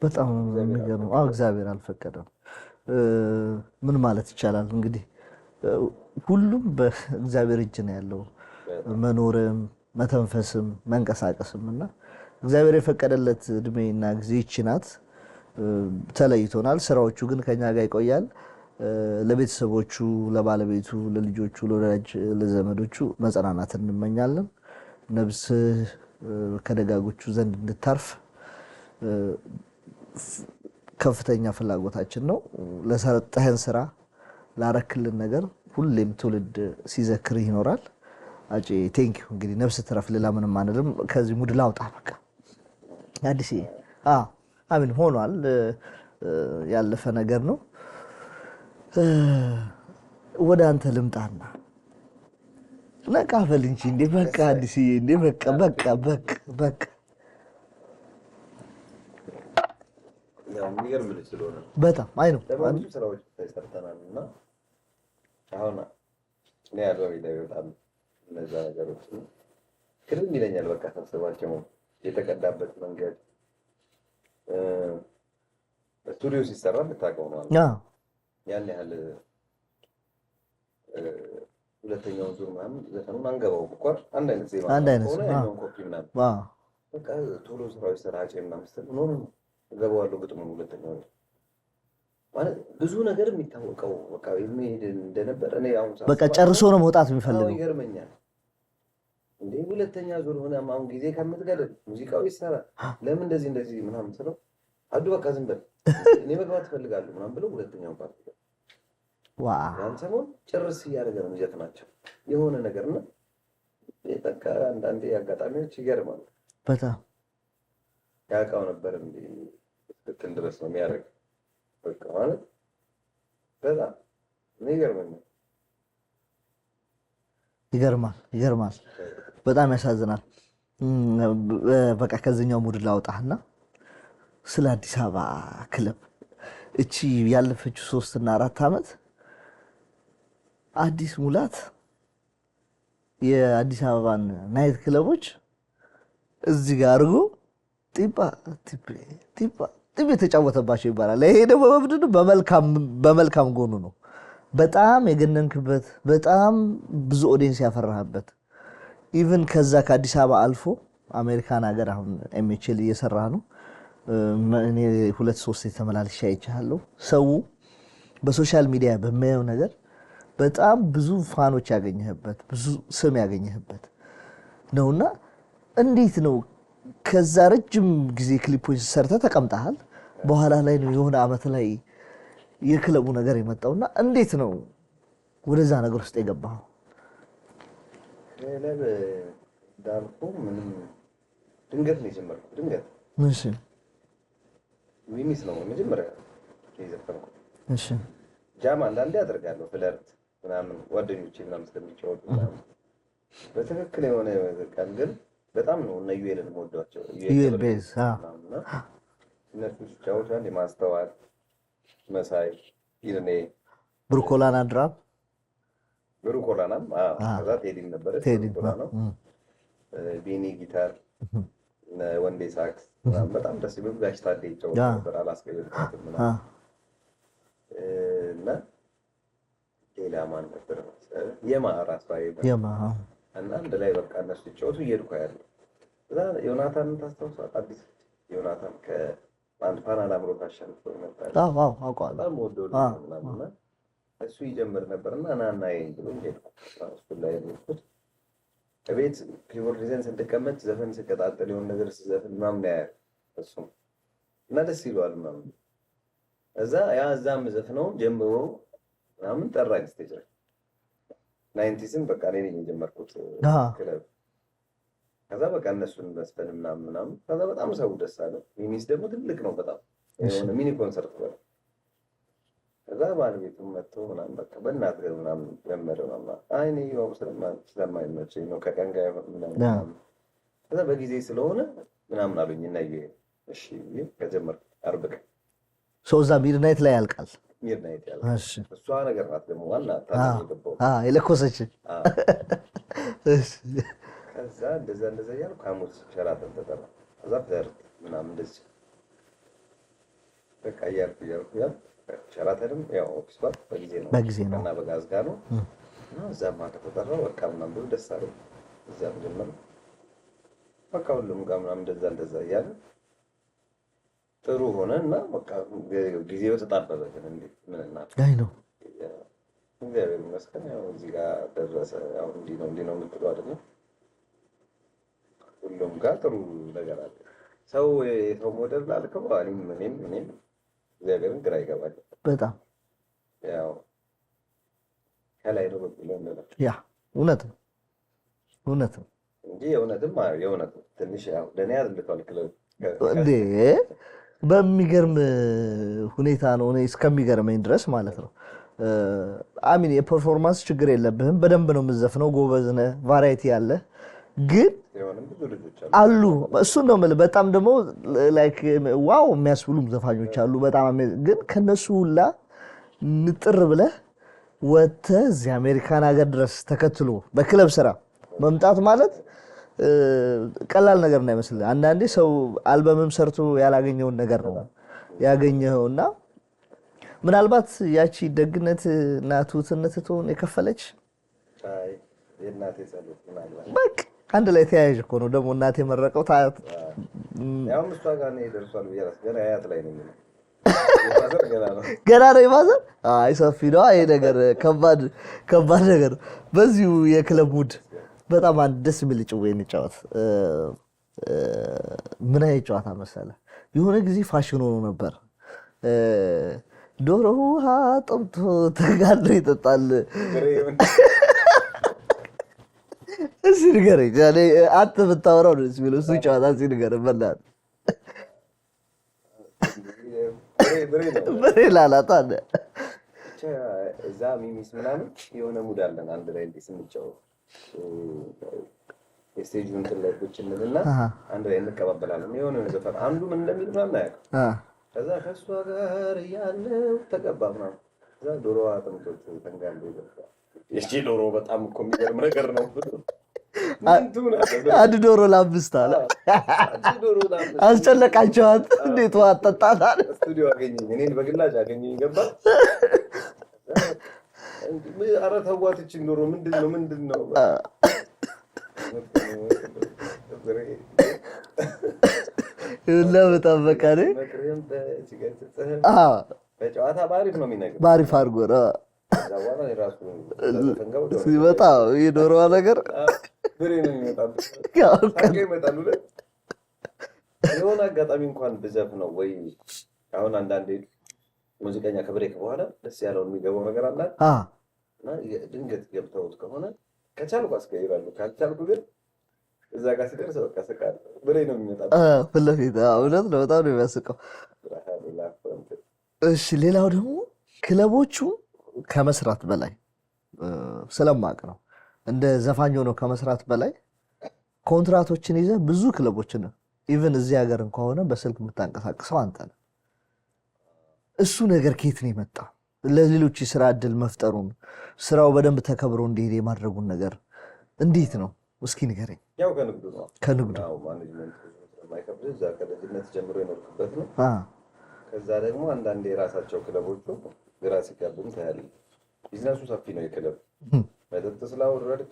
በጣም የሚገርም እግዚአብሔር አልፈቀደም። ምን ማለት ይቻላል እንግዲህ ሁሉም በእግዚአብሔር እጅ ነው ያለው መኖርም መተንፈስም መንቀሳቀስም እና እግዚአብሔር የፈቀደለት እድሜና ጊዜ ይቺ ናት። ተለይቶናል። ስራዎቹ ግን ከኛ ጋር ይቆያል። ለቤተሰቦቹ፣ ለባለቤቱ፣ ለልጆቹ፣ ለወዳጅ ለዘመዶቹ መጽናናት እንመኛለን። ነፍስ ከደጋጎቹ ዘንድ እንድታርፍ ከፍተኛ ፍላጎታችን ነው። ለሰጠህን ስራ ላረክልን ነገር ሁሌም ትውልድ ሲዘክር ይኖራል። አጪ ቴንክ ዩ። እንግዲህ ነፍስ ትረፍ። ሌላ ምንም አንልም። ከዚህ ሙድ ላውጣ በቃ አዲስ አሜን ሆኗል። ያለፈ ነገር ነው። ወደ አንተ ልምጣና ነቃ በል እንጂ እንዴ በቃ አዲስዬ እንዴ በቃ የሚገርም ልጅ ስለሆነ በጣም አይ ነው ለማንኛውም ስራዎች ተሰርተናል እና አሁን እኔ አልበም ላይ በጣም እነዛ ነገሮች ግርም ይለኛል። በቃ ሳስባቸው የተቀዳበት መንገድ ስቱዲዮ ሲሰራ ብታውቀው ነው ያን ያህል ሁለተኛውን ዙር ምናምን ዘፈኑን አንገባውም እኮ አንድ አይነት ዜማ ሆነ ያኛውን ኮፒ ምናምን በቃ ቶሎ ስራዎች ሰራጭ ምናምን ስትል ኖ ገባዋለሁ ግጥሙን ሁለተኛው ማለት ብዙ ነገር የሚታወቀው በቃ የሚሄድ እንደነበር እኔ አሁን በቃ ጨርሶ ነው መውጣት የሚፈልገው። ይገርመኛል እንዴ ሁለተኛ ዙር ሆነ አሁን ጊዜ ከምትገድል ሙዚቃው ይሰራ ለምን እንደዚህ ምናምን ስለው አዱ በቃ ዝም በል እኔ መግባት እፈልጋለሁ ምናምን ብለው ሁለተኛውን ፓርት ያን ሰሞን ጭርስ እያደረገ ነው የሚዘፍናቸው የሆነ ነገር ነው። በቃ አንዳንዴ አጋጣሚዎች ይገርማሉ በጣም ያውቃው ነበር እንዴ እስክትል ድረስ ነው የሚያደርግ በቃ ማለት በጣም ይገርማል። በጣም ያሳዝናል። በቃ ከዚህኛው ሙድ ላውጣህና ስለ አዲስ አበባ ክለብ እቺ ያለፈችው 3 እና 4 ዓመት አዲስ ሙላት የአዲስ አበባን ናይት ክለቦች እዚህ ጋር አድርጎ ጢባ የተጫወተባቸው ይባላል። ይሄ ደግሞ በመልካም ጎኑ ነው። በጣም የገነንክበት፣ በጣም ብዙ ኦዲየንስ ያፈራህበት ኢቭን ከዛ ከአዲስ አበባ አልፎ አሜሪካን ሀገር አሁን ኤምኤችኤል እየሰራ ነው። እኔ 2-3 የተመላልሻ አይቻለሁ። ሰው በሶሻል ሚዲያ በሚያየው ነገር በጣም ብዙ ፋኖች ያገኘህበት፣ ብዙ ስም ያገኘህበት ነውና እንዴት ነው ከዛ ረጅም ጊዜ ክሊፖች ሰርተህ ተቀምጠሃል። በኋላ ላይ ነው የሆነ አመት ላይ የክለቡ ነገር የመጣውና እንዴት ነው ወደዛ ነገር ውስጥ የገባው? ክለብ ዳልኩ ምንም ድንገት ነው የጀመርኩት። ድንገት እሺ ሚሚስ ነው መጀመሪያ የዘፈንኩት። እሺ ጃም አንዳንዴ አደርጋለሁ ፍለርት ምናምን ጓደኞቼ ምናምን ስለሚጫወቱ ምናምን በትክክል የሆነ ቀን ግን በጣም ነው እነ ዩኤልን የምወዷቸው። ዩኤል ቤዝ እነሱ ሲጫወቱ አንድ የማስተዋል መሳይ ይርኔ ብሩኮላና ድራም ብሩኮላናም ከዛ ቴዲም ነበረ። ብሩኮላና ቤኒ ጊታር ወንዴ ሳክስ በጣም ደስ ይሉ ጋሽ ታዴ ይጫወቱ ነበር። አላስቀየምኩትም ምናምን እና ሌላ ማን ነበር የማ ራስ የማ እና አንድ ላይ በቃ እነሱ ሲጫወቱ እየሄድኩ ያለው እዛ ዮናታን ታስታውሳለህ? አዲስ ዮናታን ከአንድ ፓናል አምሮት አሸንፎ ነበር። አውቀዋለሁ። በጣም ወደው ምናምን እሱ ይጀምር ነበርና ናና ብሎ ሄድኩ። እሱ ላይ ሄድኩት። እቤት ኪቦርድ ይዘን ስንቀመጥ ዘፈን ስቀጣጠል የሆነ ነገር ስዘፍን ምናምን ያያል እሱም እና ደስ ይለዋል ምናምን እዛም ዘፍነው ጀምሮ ምናምን ጠራኝ ስቴጅ ላይ 90ስን በቃ እኔ ነኝ የጀመርኩት ክለብ። ከዛ በቃ እነሱን መስፈን ምናምን ከዛ በጣም ሰው ደስ አለ። ሚሚስ ደግሞ ትልቅ ነው በጣም የሆነ ሚኒ ኮንሰርት ነው። ከዛ ባለቤቱም መጥቶ ምናምን በቃ በእናትህ ምናምን ጀመረ ምናምን አይ እኔ ያው ስለማይመቸኝ ነው ከቀን ጋር ምናምን ከዛ በጊዜ ስለሆነ ምናምን አሉኝ እና እሺ ከጀመርኩ አርብ ቀን ሶዛ ሚድናይት ላይ ያልቃል። ሚድናይት ያልቃል። እሷ ነገር ናት ደግሞ ዋና ታዲያ የገባው የለኮሰች ከዛ እንደዛ ያልኩ ሐሙስ ሸራተን ተጠራ። ከዛ ፍለርት ምናምን እንደዚህ በቃ እያልኩ ሸራተንም ያው ኦክስፋርድ በጊዜ ነው እና በጋዝ ጋር ነው እና እዛማ ከተጠራው በቃ ምናምን ብዙ ደስ አለው። እዛም ጀመር በቃ ሁሉም ጋር ምናምን እንደዛ እያለ ጥሩ ሆነ እና በቃ ጊዜው ተጣበበ። ግን እንዴ ምን እናት አይ ነው እግዚአብሔር ይመስገን ያው እዚህ ጋር ደረሰ። ያው እንዲህ ነው የምትለው አይደለም። ሁሉም ጋር ጥሩ ነገር አለ። ሰው የሰው ሞዴል ላልከው እኔም እግዚአብሔርን ግራ ይገባል በጣም ያው ከላይ ነው ብለው እንደላ ያ እውነት ነው እንጂ የእውነትም ትንሽ ያው ለኔ አድልቷል ክለብ እንዴ በሚገርም ሁኔታ ነው እኔ እስከሚገርመኝ ድረስ ማለት ነው። አሚን የፐርፎርማንስ ችግር የለብህም። በደንብ ነው የምትዘፍነው። ጎበዝ ነህ። ቫራይቲ አለ ግን አሉ እሱን ነው የምልህ። በጣም ደግሞ ላይክ ዋው የሚያስብሉም ዘፋኞች አሉ በጣም ግን ከነሱ ሁላ ንጥር ብለህ ወጥተህ እዚህ አሜሪካን ሀገር ድረስ ተከትሎ በክለብ ስራ መምጣት ማለት ቀላል ነገር እንዳይመስል። አንዳንዴ ሰው አልበምም ሰርቶ ያላገኘውን ነገር ነው ያገኘውና ምናልባት ያቺ ደግነት እና ትሁትነት ትሆን የከፈለች የእናቴ ጸሎት ምናልባት በቃ አንድ ላይ ተያያዥ እኮ ነው ደግሞ እናቴ መረቀው ታያት ያው እሷ ጋር ነው ደርሷል ብያለሁ። ገና አያት ላይ ነው ገና ነው ይባዛል። አይ ሰፊ ነው ይሄ ነገር ከባድ ነገር። በዚሁ የክለብ ሙድ በጣም አንድ ደስ የሚል ጭዌ እንጫወት። ምን አይነት ጨዋታ መሰለህ? የሆነ ጊዜ ፋሽን ሆኖ ነበር። ዶሮ ውሃ ጠምቶ ተጋድሎ ይጠጣል። እዚህ ንገረኝ አንተ ብታወራው ደስ የሚለው እሱ ጨዋታ እዚህ ንገረኝ በእናትህ። በሬ ላላት አለ እዛ ሚሚስ ምናምን የሆነ ሙድ አለን አንድ ላይ እንዲህ ስንጫወት የስቴጁ እንትን ላይ ቁጭ እንልና አንድ ላይ እንቀባበላለን። የሆነ ዘፈን አንዱ ምን እንደሚል ምናምን አያውቅም። ከዛ ከእሷ ጋር እያለው ተቀባ ምናምን ከዛ ዶሮዋ አጥንቶቹ ተንጋሉ ይገባል። እሺ ዶሮ በጣም እኮ የሚገርም ነገር ነው። አንድ ዶሮ ለ5 አለ። አስጨነቃቸዋት። እንዴት ውሃ አጠጣት አለ። ስቱዲዮ አገኘኝ፣ እኔን በግላጭ አገኘኝ። ገባ ኧረ ተዋት ይህችን ዶሮ ምንድን ነው በጣም በቃ በጨዋታ በአሪፍ ነው የሚነግርህ። በአሪፍ አድርጎ ሲመጣ የዶሮዋ ነገር ብሬ ነው የሚመጣብህ። ይመጣሉ የሆነ አጋጣሚ እንኳን ብዘፍ ነው ወይ አሁን አንዳንዴ ሙዚቀኛ ከብሬክ በኋላ ደስ ያለውን የሚገባው ነገር አላት እና ድንገት ገብተውት ከሆነ ከቻልኩ አስቀይራለሁ፣ ካልቻልኩ ግን እዛ ጋር ሲደርስ በቃ ስቃለሁ። ብሬ ነው የሚመጣብህ ፊት ለፊት። እውነት ነው፣ በጣም ነው የሚያስቀው። እሺ ሌላው ደግሞ ክለቦቹ ከመስራት በላይ ስለማቅ ነው እንደ ዘፋኝ ሆኖ ከመስራት በላይ ኮንትራቶችን ይዘህ ብዙ ክለቦችን ኢቭን እዚህ ሀገር እንኳን ሆነ በስልክ የምታንቀሳቅሰው አንተ ነህ። እሱ ነገር ከየት ነው የመጣው? ለሌሎች የስራ እድል መፍጠሩን ስራው በደንብ ተከብሮ እንዲሄድ የማድረጉን ነገር እንዴት ነው? እስኪ ንገረኝ። ያው ከንግዱ ነው። ከንግዱ ማኔጅመንት ስለማይከብድ እዛ ከልጅነት ጀምሮ የኖርኩበት ነው። ከዛ ደግሞ አንዳንዴ የራሳቸው ክለቦቹ ግራ ሲጋቡም ታያለህ። ቢዝነሱ ሰፊ ነው የክለብ መጠጥ ስላወረድክ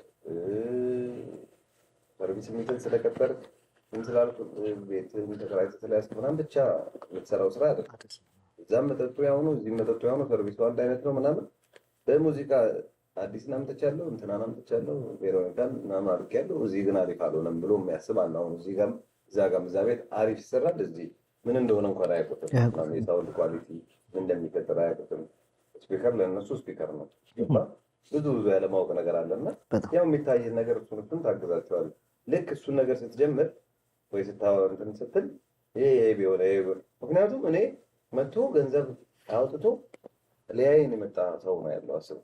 ሰርቪስ ሚትን ስለቀጠርክ ምን ስላልኩ ቤትን ተከራይተህ ስለያዝክ ምናምን ብቻ የምትሰራው ስራ አይደለም። እዛም መጠጡ ያው ነው፣ እዚህም መጠጡ ያው ነው፣ ሰርቪሱ አንድ አይነት ነው ምናምን። በሙዚቃ አዲስ ናምጥቻለሁ እንትናን አምጥቻለሁ ቬሮኒካን ምናምን አድርጌያለሁ፣ እዚህ ግን አሪፍ አልሆነም ብሎ የሚያስብ አለ። አሁን እዚህ ጋርም እዛ ጋርም እዛ ቤት አሪፍ ይሰራል፣ እዚህ ምን እንደሆነ እንኳን አያውቁትም። የሳውንድ ኳሊቲ ምን እንደሚፈጥር አያውቁትም። ስፒከር ለእነሱ ስፒከር ነው። ብዙ ያለማወቅ ነገር አለና ያው የሚታይ ነገር እሱን ታግዛቸዋል። ልክ እሱን ነገር ስትጀምር ወይ ስታወር እንትን ስትል ይሄ ቢሆን ምክንያቱም እኔ መጥቶ ገንዘብ አውጥቶ ሊያየን የመጣ ሰው ነው ያለው። አስብ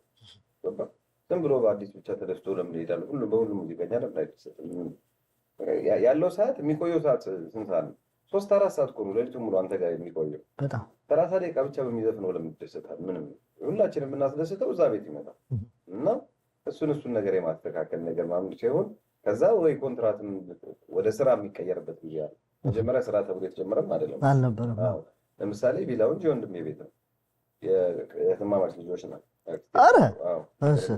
ዝም ብሎ በአዲስ ብቻ ተደስቶ ለምን ይሄዳል? በሁሉ ሙዚቀኛ ለምን አይደሰትም? ያለው ሰዓት የሚቆየው ሰዓት ስንት ሰዓት ነው? 3-4 ሰዓት እኮ ነው ሌሊቱን ሙሉ አንተ ጋር የሚቆየው። 30 ደቂቃ ብቻ በሚዘፍነው ለምን ይደሰታል? ምንም ሁላችንም የምናስደስተው እዛ ቤት ይመጣል እና እሱን ነገር የማስተካከል ነገር ማምድ ሲሆን ከዛ ወይ ኮንትራትም ወደ ስራ የሚቀየርበት ጊዜ አለ። መጀመሪያ ስራ ተብሎ የተጀመረም አይደለም አልነበረም። ለምሳሌ ቢላውንጅ የወንድሜ ቤት ነው፣ የትማማች ልጆች ነው። አረ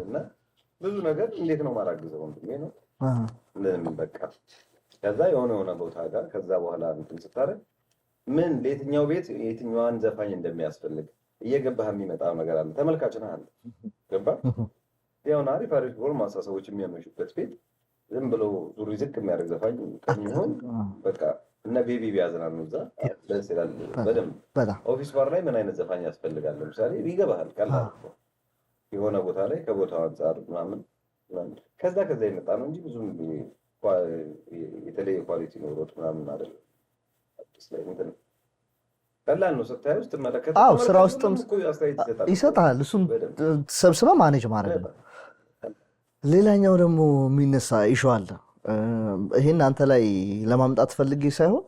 እና ብዙ ነገር እንዴት ነው ማራግዘው ወንድሜ ነው ምንም በቃ ከዛ የሆነ ቦታ ጋር ከዛ በኋላ እንትን ስታረግ ምን ለየትኛው ቤት የትኛዋን ዘፋኝ እንደሚያስፈልግ እየገባህ የሚመጣ ነገር አለ። ተመልካችን አለ ገባ ያው አሪፍ ጎልማሳ ሰዎች የሚያመሹበት ቤት ዝም ብሎ ዙሪ ዝቅ የሚያደርግ ዘፋኝ ከሚሆን በቃ እነ ቤቢ ቢያዝናኑ እዛ ደስ ይላል በደንብ። ኦፊስ ባር ላይ ምን አይነት ዘፋኝ ያስፈልጋል? ለምሳሌ ይገባሃል ቀላል የሆነ ቦታ ላይ ከቦታው አንፃር ምናምን ከዛ የመጣ ነው እንጂ ብዙም የተለየ ኳሊቲ ኖሮት ምናምን አይደለም። ቀላል ነው ስታየው ስትመለከት። ስራ ውስጥም ይሰጣል። እሱም ሰብስበህ ማኔጅ ማድረግ ነው። ሌላኛው ደግሞ የሚነሳ ኢሹ አለ። ይሄን አንተ ላይ ለማምጣት ፈልጌ ሳይሆን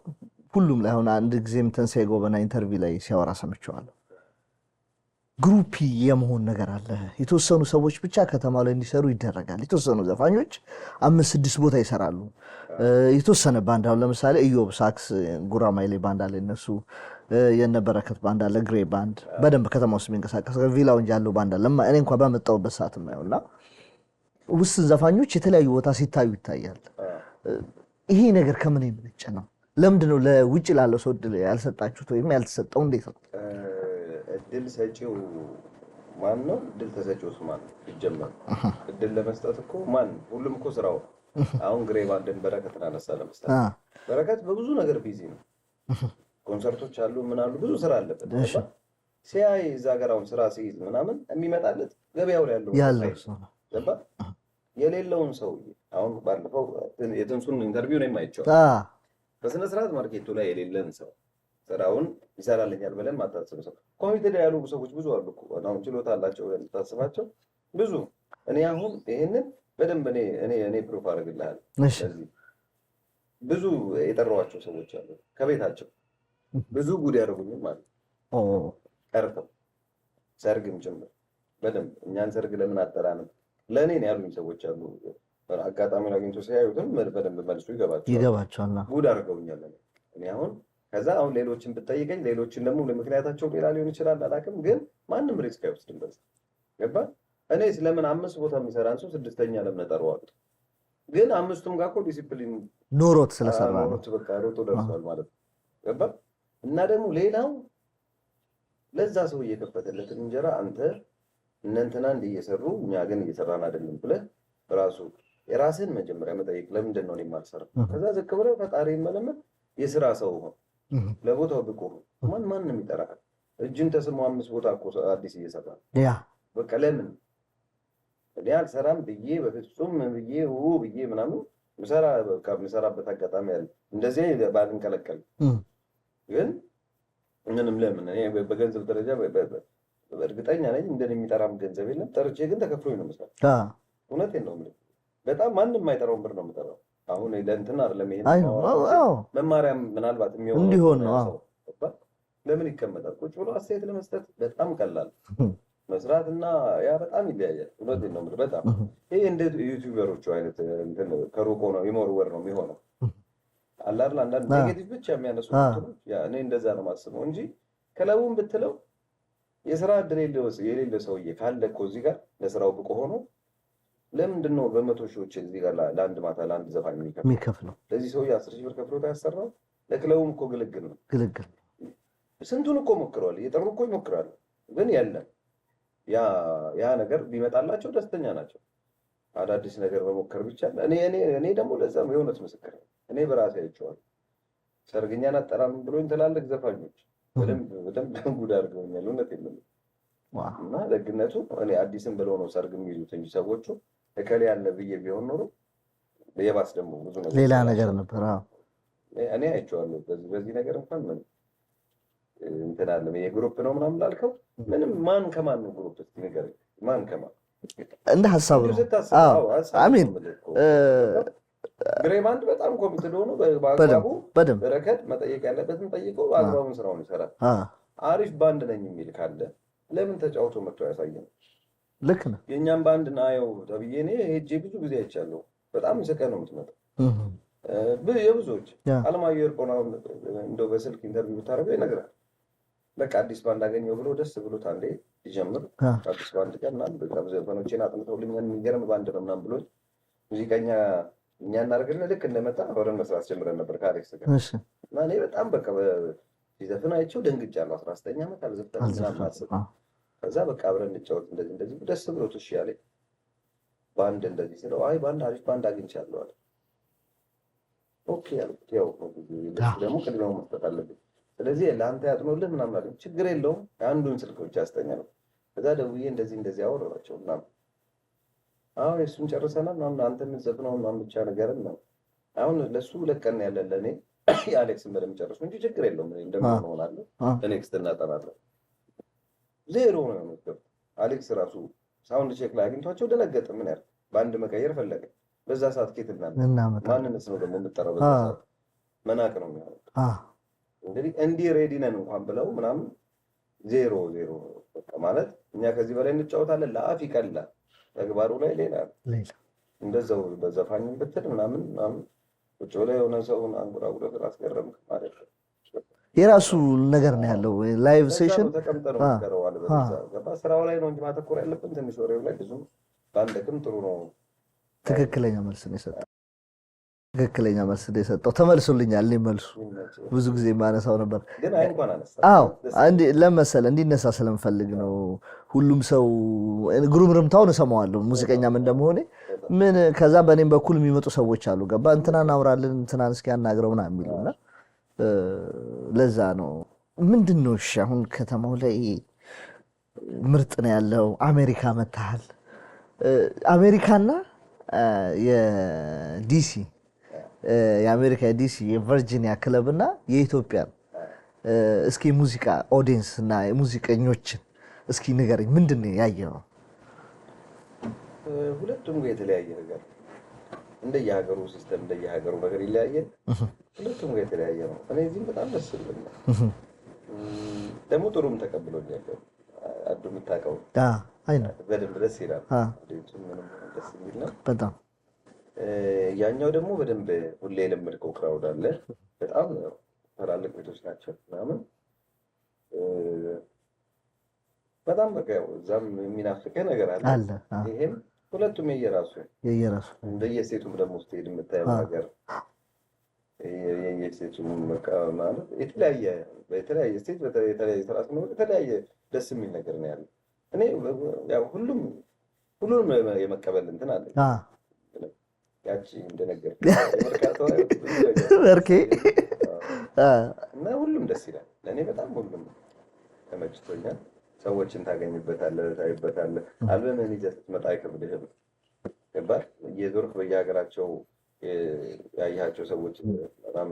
ሁሉም ላይ አሁን አንድ ጊዜም ተንሳይ ጎበና ኢንተርቪው ላይ ሲያወራ ሰምቼዋለሁ። ግሩፕ የመሆን ነገር አለ። የተወሰኑ ሰዎች ብቻ ከተማ ላይ እንዲሰሩ ይደረጋል። የተወሰኑ ዘፋኞች 5-6 ቦታ ይሰራሉ። የተወሰነ ባንድ አሁን ለምሳሌ ኢዮብ ሳክስ ጉራማይሌ ባንድ አለ፣ እነሱ የነበረከት ባንድ አለ፣ ግሬ ባንድ በደንብ ከተማ ውስጥ የሚንቀሳቀስ ቪላውንጅ ያለው ባንድ አለ። እኔ እንኳን በመጣሁበት ሰዓት የማየውና ውስን ዘፋኞች የተለያዩ ቦታ ሲታዩ ይታያል። ይሄ ነገር ከምን የመነጨ ነው? ለምንድነው ለውጭ ላለው ሰው እድል ያልሰጣችሁት ወይም ያልተሰጠው? እንዴት ነው? እድል ሰጪው ማን ነው? እድል ተሰጪውስ ማን ነው? ይጀመር እድል ለመስጠት እኮ ማን ሁሉም እኮ ስራው። አሁን ግሬ ባንድን በረከትን አነሳ ለምሳሌ። በረከት በብዙ ነገር ቢዚ ነው። ኮንሰርቶች አሉ፣ ምን አሉ፣ ብዙ ስራ አለበት። ሲያይ እዛ ጋር አሁን ስራ ሲይዝ ምናምን የሚመጣለት ገበያው ላይ ያለው ሰው ገባ። የሌለውን ሰው አሁን ባለፈው የትንሱን ኢንተርቪው ነው የማይቻለው። በስነ ስርዓት ማርኬቱ ላይ የሌለን ሰው ስራውን ይሰራልኛል ብለን ማታስብ ሰው ኮሚቴ ያሉ ሰዎች ብዙ አሉ እኮ አሁን ችሎታ አላቸው ብለን ታስባቸው ብዙ። እኔ አሁን ይሄንን በደንብ እኔ ፕሩፍ አደርግልሃለሁ። ስለዚህ ብዙ የጠራኋቸው ሰዎች አሉ ከቤታቸው ብዙ ጉድ ያደርጉኝ ማለት ቀርተው ሰርግም ጭምር በደንብ እኛን ሰርግ ለምን አጠራንም ለእኔ ነው ያሉኝ ሰዎች አሉ። አጋጣሚ አግኝቶ ሲያዩትም በደንብ መልሱ ይገባቸዋል። ጉድ አድርገውኛል። እኔ አሁን ሌሎችን ብትጠይቀኝ ሌሎችን ደግሞ ለምክንያታቸው ሌላ ሊሆን ይችላል አላውቅም፣ ግን ማንም ሪስክ አይወስድም። በዛ ገባ። እኔ ስለምን 5 ቦታ የሚሰራን ሰው 6ኛ ለምን እጠራዋለሁ? ግን 5ቱም ጋር እኮ ዲሲፕሊን ኖሮት ስለሰራ ነው በቃ ሮጦ ደርሷል ማለት ነው። ገባ። እና ደግሞ ሌላው ለዛ ሰው እየከፈተለትን እንጀራ አንተ እነንትና እንዲህ እየሰሩ እኛ ግን እየሰራን አይደለም ብለህ ራሱ የራስን መጀመሪያ መጠየቅ ለምንድን ነው እኔ የማልሰራው? ከዛ ዝቅ ብለህ ፈጣሪን መለመን የስራ ሰው ሆን ለቦታው ብቁ ሆን ማንም ይጠራል። እጅን ተስሞ 5 ቦታ እኮ አዲስ እየሰራ ያ በቃ ለምን እኔ አልሰራም ብዬ በፍጹም ብዬ ምናምን ምሰራበት አጋጣሚ አለ። እንደዚህ ባልንቀለቀል ግን ምንም ለምን እኔ በገንዘብ ደረጃ እርግጠኛ ነኝ እንደኔ የሚጠራም ገንዘብ የለም። ጠርቼ ግን ተከፍሎኝ ነው የምሰራው። እውነቴን ነው የምልህ። በጣም ማንም የማይጠራውን ብር ነው የምጠራው። አሁን ለእንትን አይደለም ይሄን መማሪያም ምናልባት የሚሆን እንዲሆን ለምን ይቀመጣል? ቁጭ ብሎ አስተያየት ለመስጠት በጣም ቀላል መስራት እና ያ በጣም ይለያያል። እውነቴን ነው የምልህ። በጣም ይሄ እንደ ዩቲዩበሮቹ አይነት እንትን ከሩቆ ነው የመወርወር ነው የሚሆነው አለ አይደል? አንዳንድ ኔጌቲቭ ብቻ የሚያነሱ እኔ እንደዛ ነው የማስበው እንጂ ክለቡን ብትለው የስራ እድል የሌለ ሰውዬ ካለ እኮ እዚህ ጋር ለስራው ብቁ ሆኖ ለምንድን ነው በመቶ ሺዎች እዚህ ጋር ለአንድ ማታ ለአንድ ዘፋኝ የሚከፍለው? ለዚህ ሰውዬ 10 ሺህ ብር ከፍሎ ያሰራው ለክለቡም እኮ ግልግል ነው። ስንቱን እኮ ሞክረዋል፣ እየጠሩ እኮ ይሞክራሉ፣ ግን የለም ያ ነገር ቢመጣላቸው ደስተኛ ናቸው። አዳዲስ ነገር መሞከር ብቻ እኔ ደግሞ ለዛ የእውነት ምስክር ነው። እኔ በራሴ አይቼዋለሁ። ሰርግኛን አጠራም ብሎኝ ትላልቅ ዘፋኞች በደንብ ጉድ አድርገውኛል። እውነቴን ነው። እና ደግነቱ እኔ አዲስም ብለው ነው ሰርግ የሚይዙት እንጂ ሰዎቹ እከሌ ያለ ብዬ ቢሆን ኖሮ የባስ ደግሞ ብዙ ነገር ሌላ ነገር ነበር። እኔ አይቼዋለሁ። በዚህ ነገር እንኳን ምን እንትን አለ የግሩፕ ነው ምናምን ላልከው ምንም ማን ከማን ነው ግሩፕ እስኪ ንገረኝ። ማን ከማን እንደ ሐሳብ ነው። አሜን። ግሬማንድ በጣም ኮሚትድ ሆኖ በአግባቡ በረከት መጠየቅ ያለበትን ጠይቆ በአግባቡን ስራውን ይሰራል። አሪፍ ባንድ ነኝ የሚል ካለ ለምን ተጫውቶ መጥቶ ያሳየን? ልክ ነው። የእኛም ባንድ ናየው ተብዬ እኔ ሄጄ ብዙ ጊዜ አይቻለሁ። በጣም ስቀህ ነው የምትመጣው። የብዙዎች አለማየሁ እርቆን አሁን እንደው በስልክ ኢንተርቪው ብታደርገው ይነግራል። በቃ አዲስ ባንድ አገኘው ብሎ ደስ ብሎት አንዴ ይጀምር አዲስ ባንድ ጋር ምናምን በቃ ዘፈኖቼን አጥንተውልኛል የሚገርም ባንድ ነው ምናምን ብሎኝ ሙዚቀኛ እኛ እናደርግልን ልክ እንደመጣ አብረን መስራት ጀምረን ነበር ከአሌክስ ጋር እና እኔ በጣም በቃ ሲዘፍን አይቼው ደንግጫለሁ። 19 ዓመት አልዘፈንም ምናምን ማስብ ከዛ በቃ አብረን እንጫወት እንደዚህ ደስ ብሎት እሺ ያለኝ ባንድ እንደዚህ ስለው አይ ባንድ አሪፍ ባንድ አግኝቻለሁ አለ። ኦኬ ያልኩት ያው ደግሞ ቅድሚያው መስጠት አለብኝ። ስለዚህ ለአንተ ያጥኖልህ ምናምን አለኝ። ችግር የለውም አንዱን ስልክ ብቻ አስጠኛለሁ። ከዛ ደውዬ እንደዚህ አወራኋቸው ምናምን አሁን እሱን ጨርሰናል ምናምን አንተ የምትዘፍነው ምናምን ብቻ ነገርን ነው አሁን ለሱ ለቀን ያለን ለእኔ የአሌክስን በደምብ ጨርሱ እንጂ ችግር የለውም እንደምን ሆናለሁ ለኔክስት እናጠናለን። ዜሮ ነው የምትገቡ። አሌክስ ራሱ ሳውንድ ቼክ ላይ አግኝቷቸው ደነገጠ። ምን ያህል በአንድ መቀየር ፈለገ። በዛ ሰዓት ኬት ማንነት ነው ደግሞ የምጠራው በዛ ሰዓት መናቅ ነው የሚሆነው። እንግዲህ እንዲህ ሬዲ ነን እንኳን ብለው ምናምን ዜሮ በቃ ማለት እኛ ከዚህ በላይ እንጫወታለን ለአፍ ይቀላል፣ ተግባሩ ላይ ሌላ እንደዛው በዘፋኝም ብትል ምናምን ቁጭ ብለህ የሆነ ሰውን አንጎራጉረህ አስገረምክ ማለት ነው። የራሱ ነገር ነው ያለው። ላይቭ ሴሽን ተቀምጠን ነው ከረዋል በዛ ገባ ስራው ላይ ነው እንጂ ማተኮር ያለብን ትንሽ ወሬው ላይ ብዙ ባንደክም ጥሩ ነው። ትክክለኛ መልስ ነው የሰጠው። ተመልሶልኛል። እኔ መልሱ ብዙ ጊዜ ማነሳው ነበር ግን አይ እንኳን አነሳ። ለመሰለ እንዲነሳ ስለምፈልግ ነው። ሁሉም ሰው ግሩምርምታውን እሰማዋለሁ ሙዚቀኛም እንደመሆኔ ምን ከዛ በእኔም በኩል የሚመጡ ሰዎች አሉ። ገባ እንትናን አውራልን እንትናን እስኪ ያናግረው ምናምን የሚሉና ለዛ ነው ምንድን ነው እሺ አሁን ከተማው ላይ ምርጥ ነው ያለው። አሜሪካ መታሃል። አሜሪካና የዲሲ የአሜሪካ የዲሲ የቨርጂኒያ ክለብ እና የኢትዮጵያ እስኪ ሙዚቃ ኦዲየንስ እና ሙዚቀኞችን እስኪ ንገረኝ። ምንድን ነው ያየው? ሁለቱም ጋር የተለያየ ነገር እንደየሀገሩ ሲስተም እንደየሀገሩ ነገር ይለያያል። ሁለቱም ጋር የተለያየ ነው። እኔ እዚህም በጣም ደስ ብሎኛል። ደግሞ ጥሩም ተቀብሎኛል። አዱ የምታውቀው በደንብ ደስ ይላል። ምንም ደስ የሚል ነው በጣም። ያኛው ደግሞ በደንብ ሁሌ የለመድከው ክራውድ አለ። በጣም ትላልቅ ቤቶች ናቸው ምናምን በጣም በቃ ያው እዛም የሚናፍቀህ ነገር አለ። ይሄም ሁለቱም የየራሱ እንደየሴቱም ደግሞ ስትሄድ የምታየው ነገር የየሴቱም በቃ ማለት የተለያየ ስቴት በተለያየ ስርዓት ነው የተለያየ ደስ የሚል ነገር ነው ያለው። እኔ ያው ሁሉንም የመቀበል እንትን አለ። ያቺ እንደነገርኩ እና ሁሉም ደስ ይላል። ለእኔ በጣም ሁሉም ተመችቶኛል። ሰዎችን ታገኝበታለህ፣ ታይበታለህ። አልበምህን ይዘህ ስትመጣ አይከብድህም። ገባህ? እየዞርክ በየሀገራቸው ያያቸው ሰዎች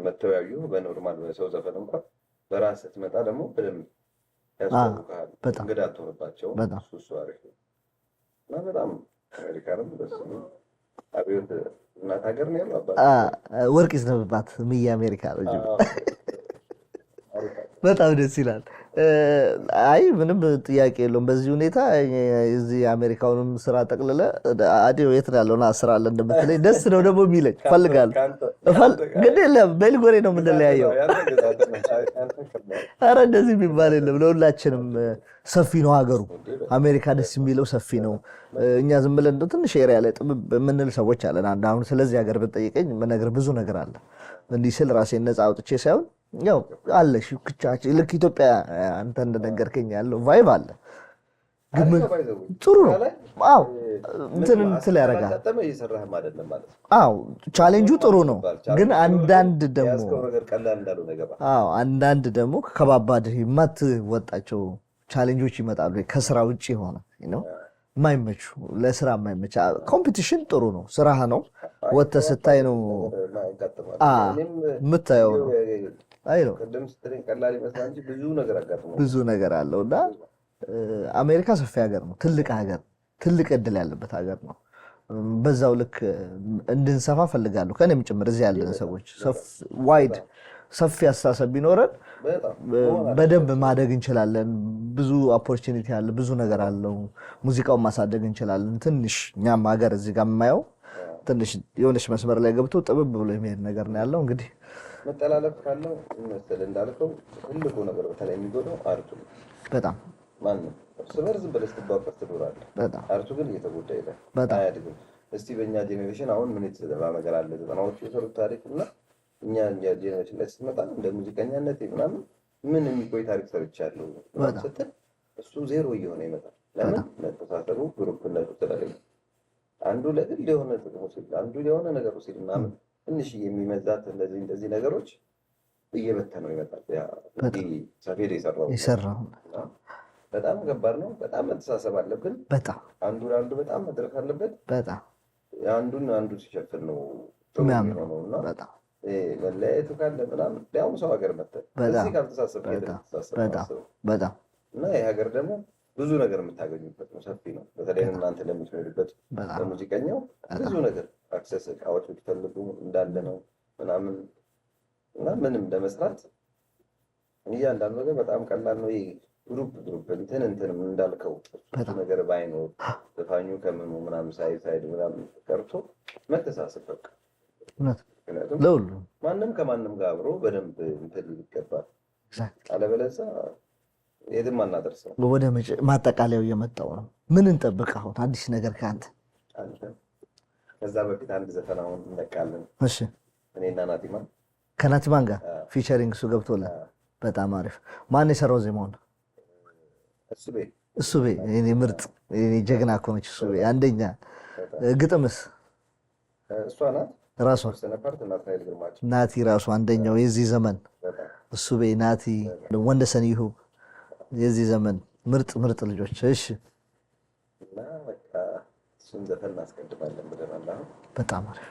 መተው ያዩ በኖርማል በሰው ዘፈን እንኳን በራስህ ስትመጣ ደግሞ በደንብ ያስተዋውቅሃል። እንግዳ አትሆንባቸውም። እሱ አሪፍ ነው እና በጣም አሜሪካንም ደስ የሚል አብዮት እናት ሀገር ነው ያለው። ወርቅ ይዝነብባት ምዬ አሜሪካ ነው። በጣም ደስ ይላል። አይ ምንም ጥያቄ የለውም። በዚህ ሁኔታ እዚህ አሜሪካውንም ስራ ጠቅልለ አዲዮ የት ነው ያለውና ስራ አለ እንደምትለኝ ደስ ነው ደግሞ የሚለኝ ፈልጋለሁ። ግን የለም በልጎሬ ነው የምንለያየው። ኧረ እንደዚህ የሚባል የለም። ለሁላችንም ሰፊ ነው ሀገሩ። አሜሪካ ደስ የሚለው ሰፊ ነው። እኛ ዝም ብለን እንደው ትንሽ ኤሪያ ላይ ጥብብ የምንል ሰዎች አለን። አሁን ስለዚህ ሀገር ብትጠይቀኝ የምነግርህ ብዙ ነገር አለ። እንዲህ ስል ራሴን ነፃ አውጥቼ ሳይሆን ያው አለ ሽክቻች ልክ ኢትዮጵያ አንተ እንደነገርከኝ ያለው ቫይብ አለ። ግን ጥሩ ነው። አዎ እንትን ያደርጋል። አዎ ቻሌንጁ ጥሩ ነው። ግን አንዳንድ ደግሞ ከባባድ የማትወጣቸው ቻሌንጆች ይመጣሉ። ከስራ ውጭ ሆነ የማይመቹ ለስራ የማይመች ኮምፒቲሽን ጥሩ ነው። ስራህ ነው። ወጥተህ ስታይ ነው የምታየው ነው። አይ ነው ብዙ ነገር አለው እና አሜሪካ ሰፊ ሀገር ነው። ትልቅ ሀገር፣ ትልቅ እድል ያለበት ሀገር ነው። በዛው ልክ እንድንሰፋ ፈልጋለሁ። ከኔም ጭምር እዚህ ያለን ሰዎች ዋይድ ሰፊ አስተሳሰብ ቢኖረን በደንብ ማደግ እንችላለን። ብዙ ኦፖርቹኒቲ አለ፣ ብዙ ነገር አለው። ሙዚቃውን ማሳደግ እንችላለን። ትንሽ እኛም ሀገር እዚህ ጋር የማየው ትንሽ የሆነች መስመር ላይ ገብቶ ጥብብ ብሎ የሚሄድ ነገር ነው ያለው። እንግዲህ መጠላለፍ ካለው መሰለህ እንዳልከው ትልቁ ነገር በተለይ የሚጎዳው አርቱ ነው። በጣም ማንም ስበር ዝም ብለህ ስትባቀስ ትኖራለህ። አርቱ ግን እየተጎዳ ይላል፣ አያድግም። እስቲ በእኛ ጄኔሬሽን አሁን ምን የተሰራ ነገር አለ? ዘጠናዎቹ የሰሩት ታሪክ እና እኛ ጄኔሬሽን ላይ ስትመጣ እንደ ሙዚቀኛነት ምናምን ምን የሚቆይ ታሪክ ሰርቻለሁ ስትል እሱ ዜሮ እየሆነ ይመጣል። ለምን? መተሳሰሩ ግሩፕነቱ ስለሌለ አንዱ ለግል የሆነ ጥቅሙ ሲል አንዱ የሆነ ነገሩ ሲል ምናምን ትንሽ የሚመዛት እንደዚህ ነገሮች እየበተነው ይመጣል። ያ ሰፌድ የሰራው በጣም ከባድ ነው። በጣም መተሳሰብ አለብን። በጣም አንዱ ለአንዱ በጣም መድረክ አለበት። በጣም አንዱ ሲሸፍን ነው ጥሩ የሚሆነው እና መለያየቱ ካለ ምናምን ያውም ሰው ሀገር መተህ እዚህ ጋር ተሳሰብ በጣም እና ይህ ሀገር ደግሞ ብዙ ነገር የምታገኙበት ነው። ሰፊ ነው። በተለይ እናንተ ለምትኖሩበት ለሙዚቀኛው ብዙ ነገር አክሰስ እቃዎች ብትፈልጉ እንዳለ ነው ምናምን እና ምንም ለመስራት እያንዳንዱ ነገር በጣም ቀላል ነው። ይሄ ግሩፕ እንትንም እንዳልከው ብዙ ነገር ባይኖር ዘፋኙ ከምኑ ምናምን ሳይድ ምናምን ቀርቶ መተሳሰብ በቃ ለሁሉ ማንም ከማንም ጋር አብሮ በደንብ እንትን ይገባል። አለበለዚያ የትም አናደርሰው። ወደ ማጠቃለያው እየመጣው ነው። ምን እንጠብቅ አሁን አዲስ ነገር ከአንተ? ከዛ በፊት አንድ ዘፈን አሁን እንለቃለን። እሺ እኔና ናቲማን ከናቲማን ጋር ፊቸሪንግ እሱ ገብቶላል። በጣም አሪፍ። ማን የሰራው ዜማውን? እሱ ቤ እኔ ምርጥ እኔ ጀግና እኮ ነች። እሱ ቤ አንደኛ። ግጥምስ እሷ ናት ራሷ ናቲ ራሱ አንደኛው የዚህ ዘመን እሱ ቤ ናቲ ወንደሰን ይሁ የዚህ ዘመን ምርጥ ልጆች። እሺ እና በቃ እሱን ዘፈን እናስቀድማለን ብለናል። በጣም አሪፍ።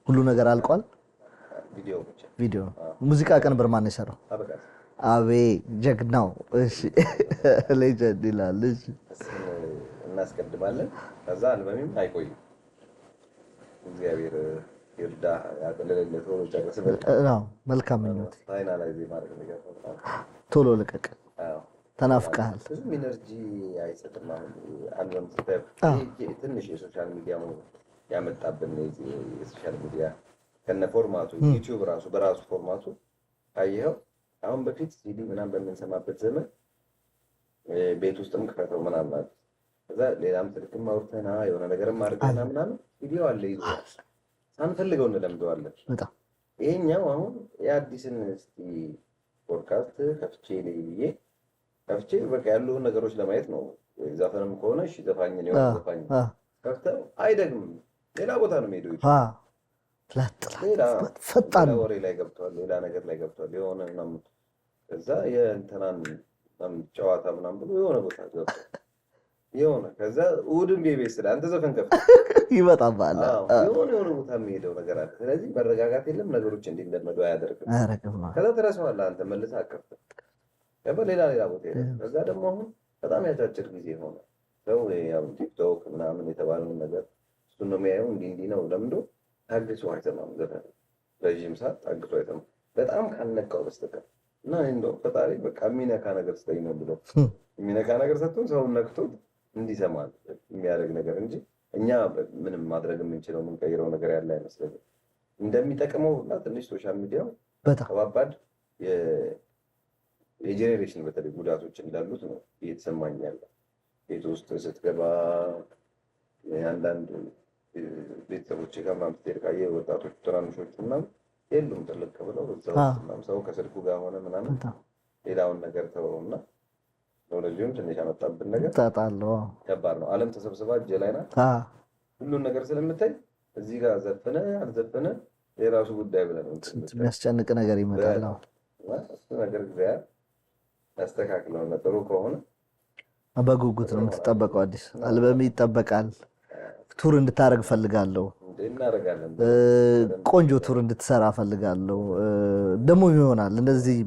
ሁሉ ነገር አልቋል። ቪዲዮ ሙዚቃ ቅንብር ማን ነው የሰራው? አቤ ጀግናው። እሺ ሌጀንድ ይላል። እሺ እና እናስቀድማለን። ከዛ አልበሜም አይቆይም። እግዚአብሔር ይርዳ ያቀለለለት ሆኖ ጨርስበት ነው። መልካም ምኞት። ፋይናላይዝ ማድረግ ነገር ቶሎ ልቀቅ። አዎ ተናፍቀሃል። ብዙም ኢነርጂ አይሰጥም። አልበም ትንሽ የሶሻል ሚዲያ ያመጣብን የሶሻል ሚዲያ ከነ ፎርማቱ ዩቲዩብ ራሱ በራሱ ፎርማቱ አየኸው። አሁን በፊት ሲዲ ምናምን በምንሰማበት ዘመን ቤት ውስጥም ክፈተው ምናምን ማለት ከዛ ሌላም ስልክም አውርተና የሆነ ነገርም አድርገና ምናምን ቪዲዮ አለ ይዟል ሳንፈልገው እንለምደዋለን። ይሄኛው አሁን የአዲስን እስቲ ፖድካስት ከፍቼ ላይ ብዬ ከፍቼ በቃ ያሉ ነገሮች ለማየት ነው። ዘፈንም ከሆነ እሺ ዘፋኝ ነው ዘፋኝ ከፍተው አይደግምም ሌላ ቦታ ነው የሚሄደው። ሌላ ፈጣን ወሬ ላይ ገብቷል፣ ሌላ ነገር ላይ ገብቷል። የሆነ ምናምን ከዛ የእንትናን ጨዋታ ምናምን ብሎ የሆነ ቦታ ገብቷል። የሆነ ከዛ እሑድም ቤቤስ ላይ አንተ ዘፈን ከፍተህ ይመጣባል። የሆነ ቦታ የሚሄደው ነገር አለ። ስለዚህ መረጋጋት የለም፣ ነገሮች እንዲለመዱ አያደርግም። ከዛ ትረሳዋለህ አንተ መልሰህ አከፍተህ ሌላ ቦታ ሄደ። ከዛ ደግሞ አሁን በጣም ያጫጭር ጊዜ ሆነ ሰው ያው ቲክቶክ ምናምን የተባለውን ነገር እሱን ነው የሚያየው። እንዲህ ነው ለምዶ ታግሶ አይሰማም። ዘፈን ረዥም ሰዓት ታግሶ አይሰማም በጣም ካልነካው በስተቀር እና እንደው ፈጣሪ በቃ የሚነካ ነገር ስጠኝ ነው ብሎ የሚነካ ነገር ሰጥቶን ሰውን ነክቶት እንዲሰማ የሚያደርግ ነገር እንጂ እኛ ምንም ማድረግ የምንችለው የምንቀይረው ነገር ያለ አይመስለኝም። እንደሚጠቅመው እና ትንሽ ሶሻል ሚዲያው ከባባድ የጄኔሬሽን በተለይ ጉዳቶች እንዳሉት ነው እየተሰማኝ ያለ። ቤት ውስጥ ስትገባ አንዳንድ ቤተሰቦች ጋር ምናምን ስትሄድ ካየህ ወጣቶች ትናንሾቹ ምናምን የሉም ጥልቅ ብለው ሰው ከስልኩ ጋር ሆነ ምናምን ሌላውን ነገር ተወውና ቴክኖሎጂውን ትንሽ ያመጣብን ነገር ከባድ ነው። ዓለም ተሰብስባ እጅ ላይ ናት። ሁሉን ነገር ስለምታይ እዚህ ጋር ዘፈነ አልዘፈነ የራሱ ጉዳይ ብለህ ነው የሚያስጨንቅ ነገር ይመጣል። እሱ ነገር እግዚአብሔር ያስተካክለው። ጥሩ ከሆነ በጉጉት ነው የምትጠበቀው። አዲስ አልበም ይጠበቃል። ቱር እንድታረግ ፈልጋለሁ። እናደርጋለን። ቆንጆ ቱር እንድትሰራ ፈልጋለሁ። ደግሞ ይሆናል እንደዚህ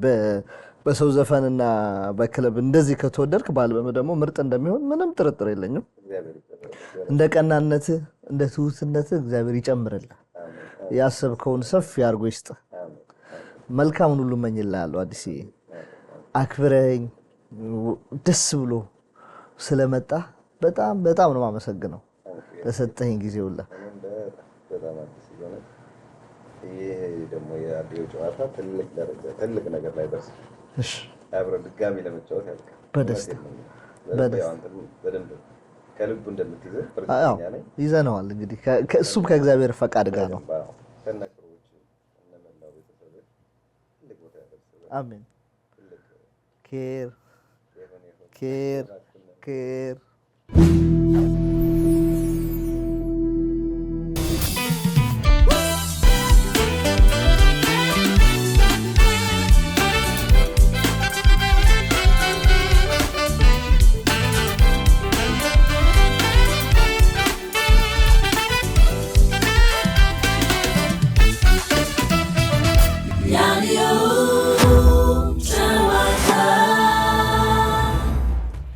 በሰው ዘፈንና በክለብ እንደዚህ ከተወደድክ በአልበም ደግሞ ምርጥ እንደሚሆን ምንም ጥርጥር የለኝም። እንደ ቀናነትህ እንደ ትሁትነትህ እግዚአብሔር ይጨምርልህ። ያሰብከውን ሰፊ አድርጎ ይስጥ። መልካሙን ሁሉ እመኝልሃለሁ። አዲስ አክብረኝ ደስ ብሎ ስለመጣ በጣም በጣም ነው የማመሰግነው ለሰጠኝ ጊዜ ሁላ። ይሄ ደግሞ የአዲዮ ጨዋታ ትልቅ ደረጃ ትልቅ ነገር ላይ ደርስ አብረን ድጋሚ ለመጫወት ያልቃል። በደስታ በደንብ ከልቡ እንደምትይዘው እርግጠኛ ነኝ። ይዘነዋል እንግዲህ እሱም ከእግዚአብሔር ፈቃድ ጋር ነው። አሜን። ኬር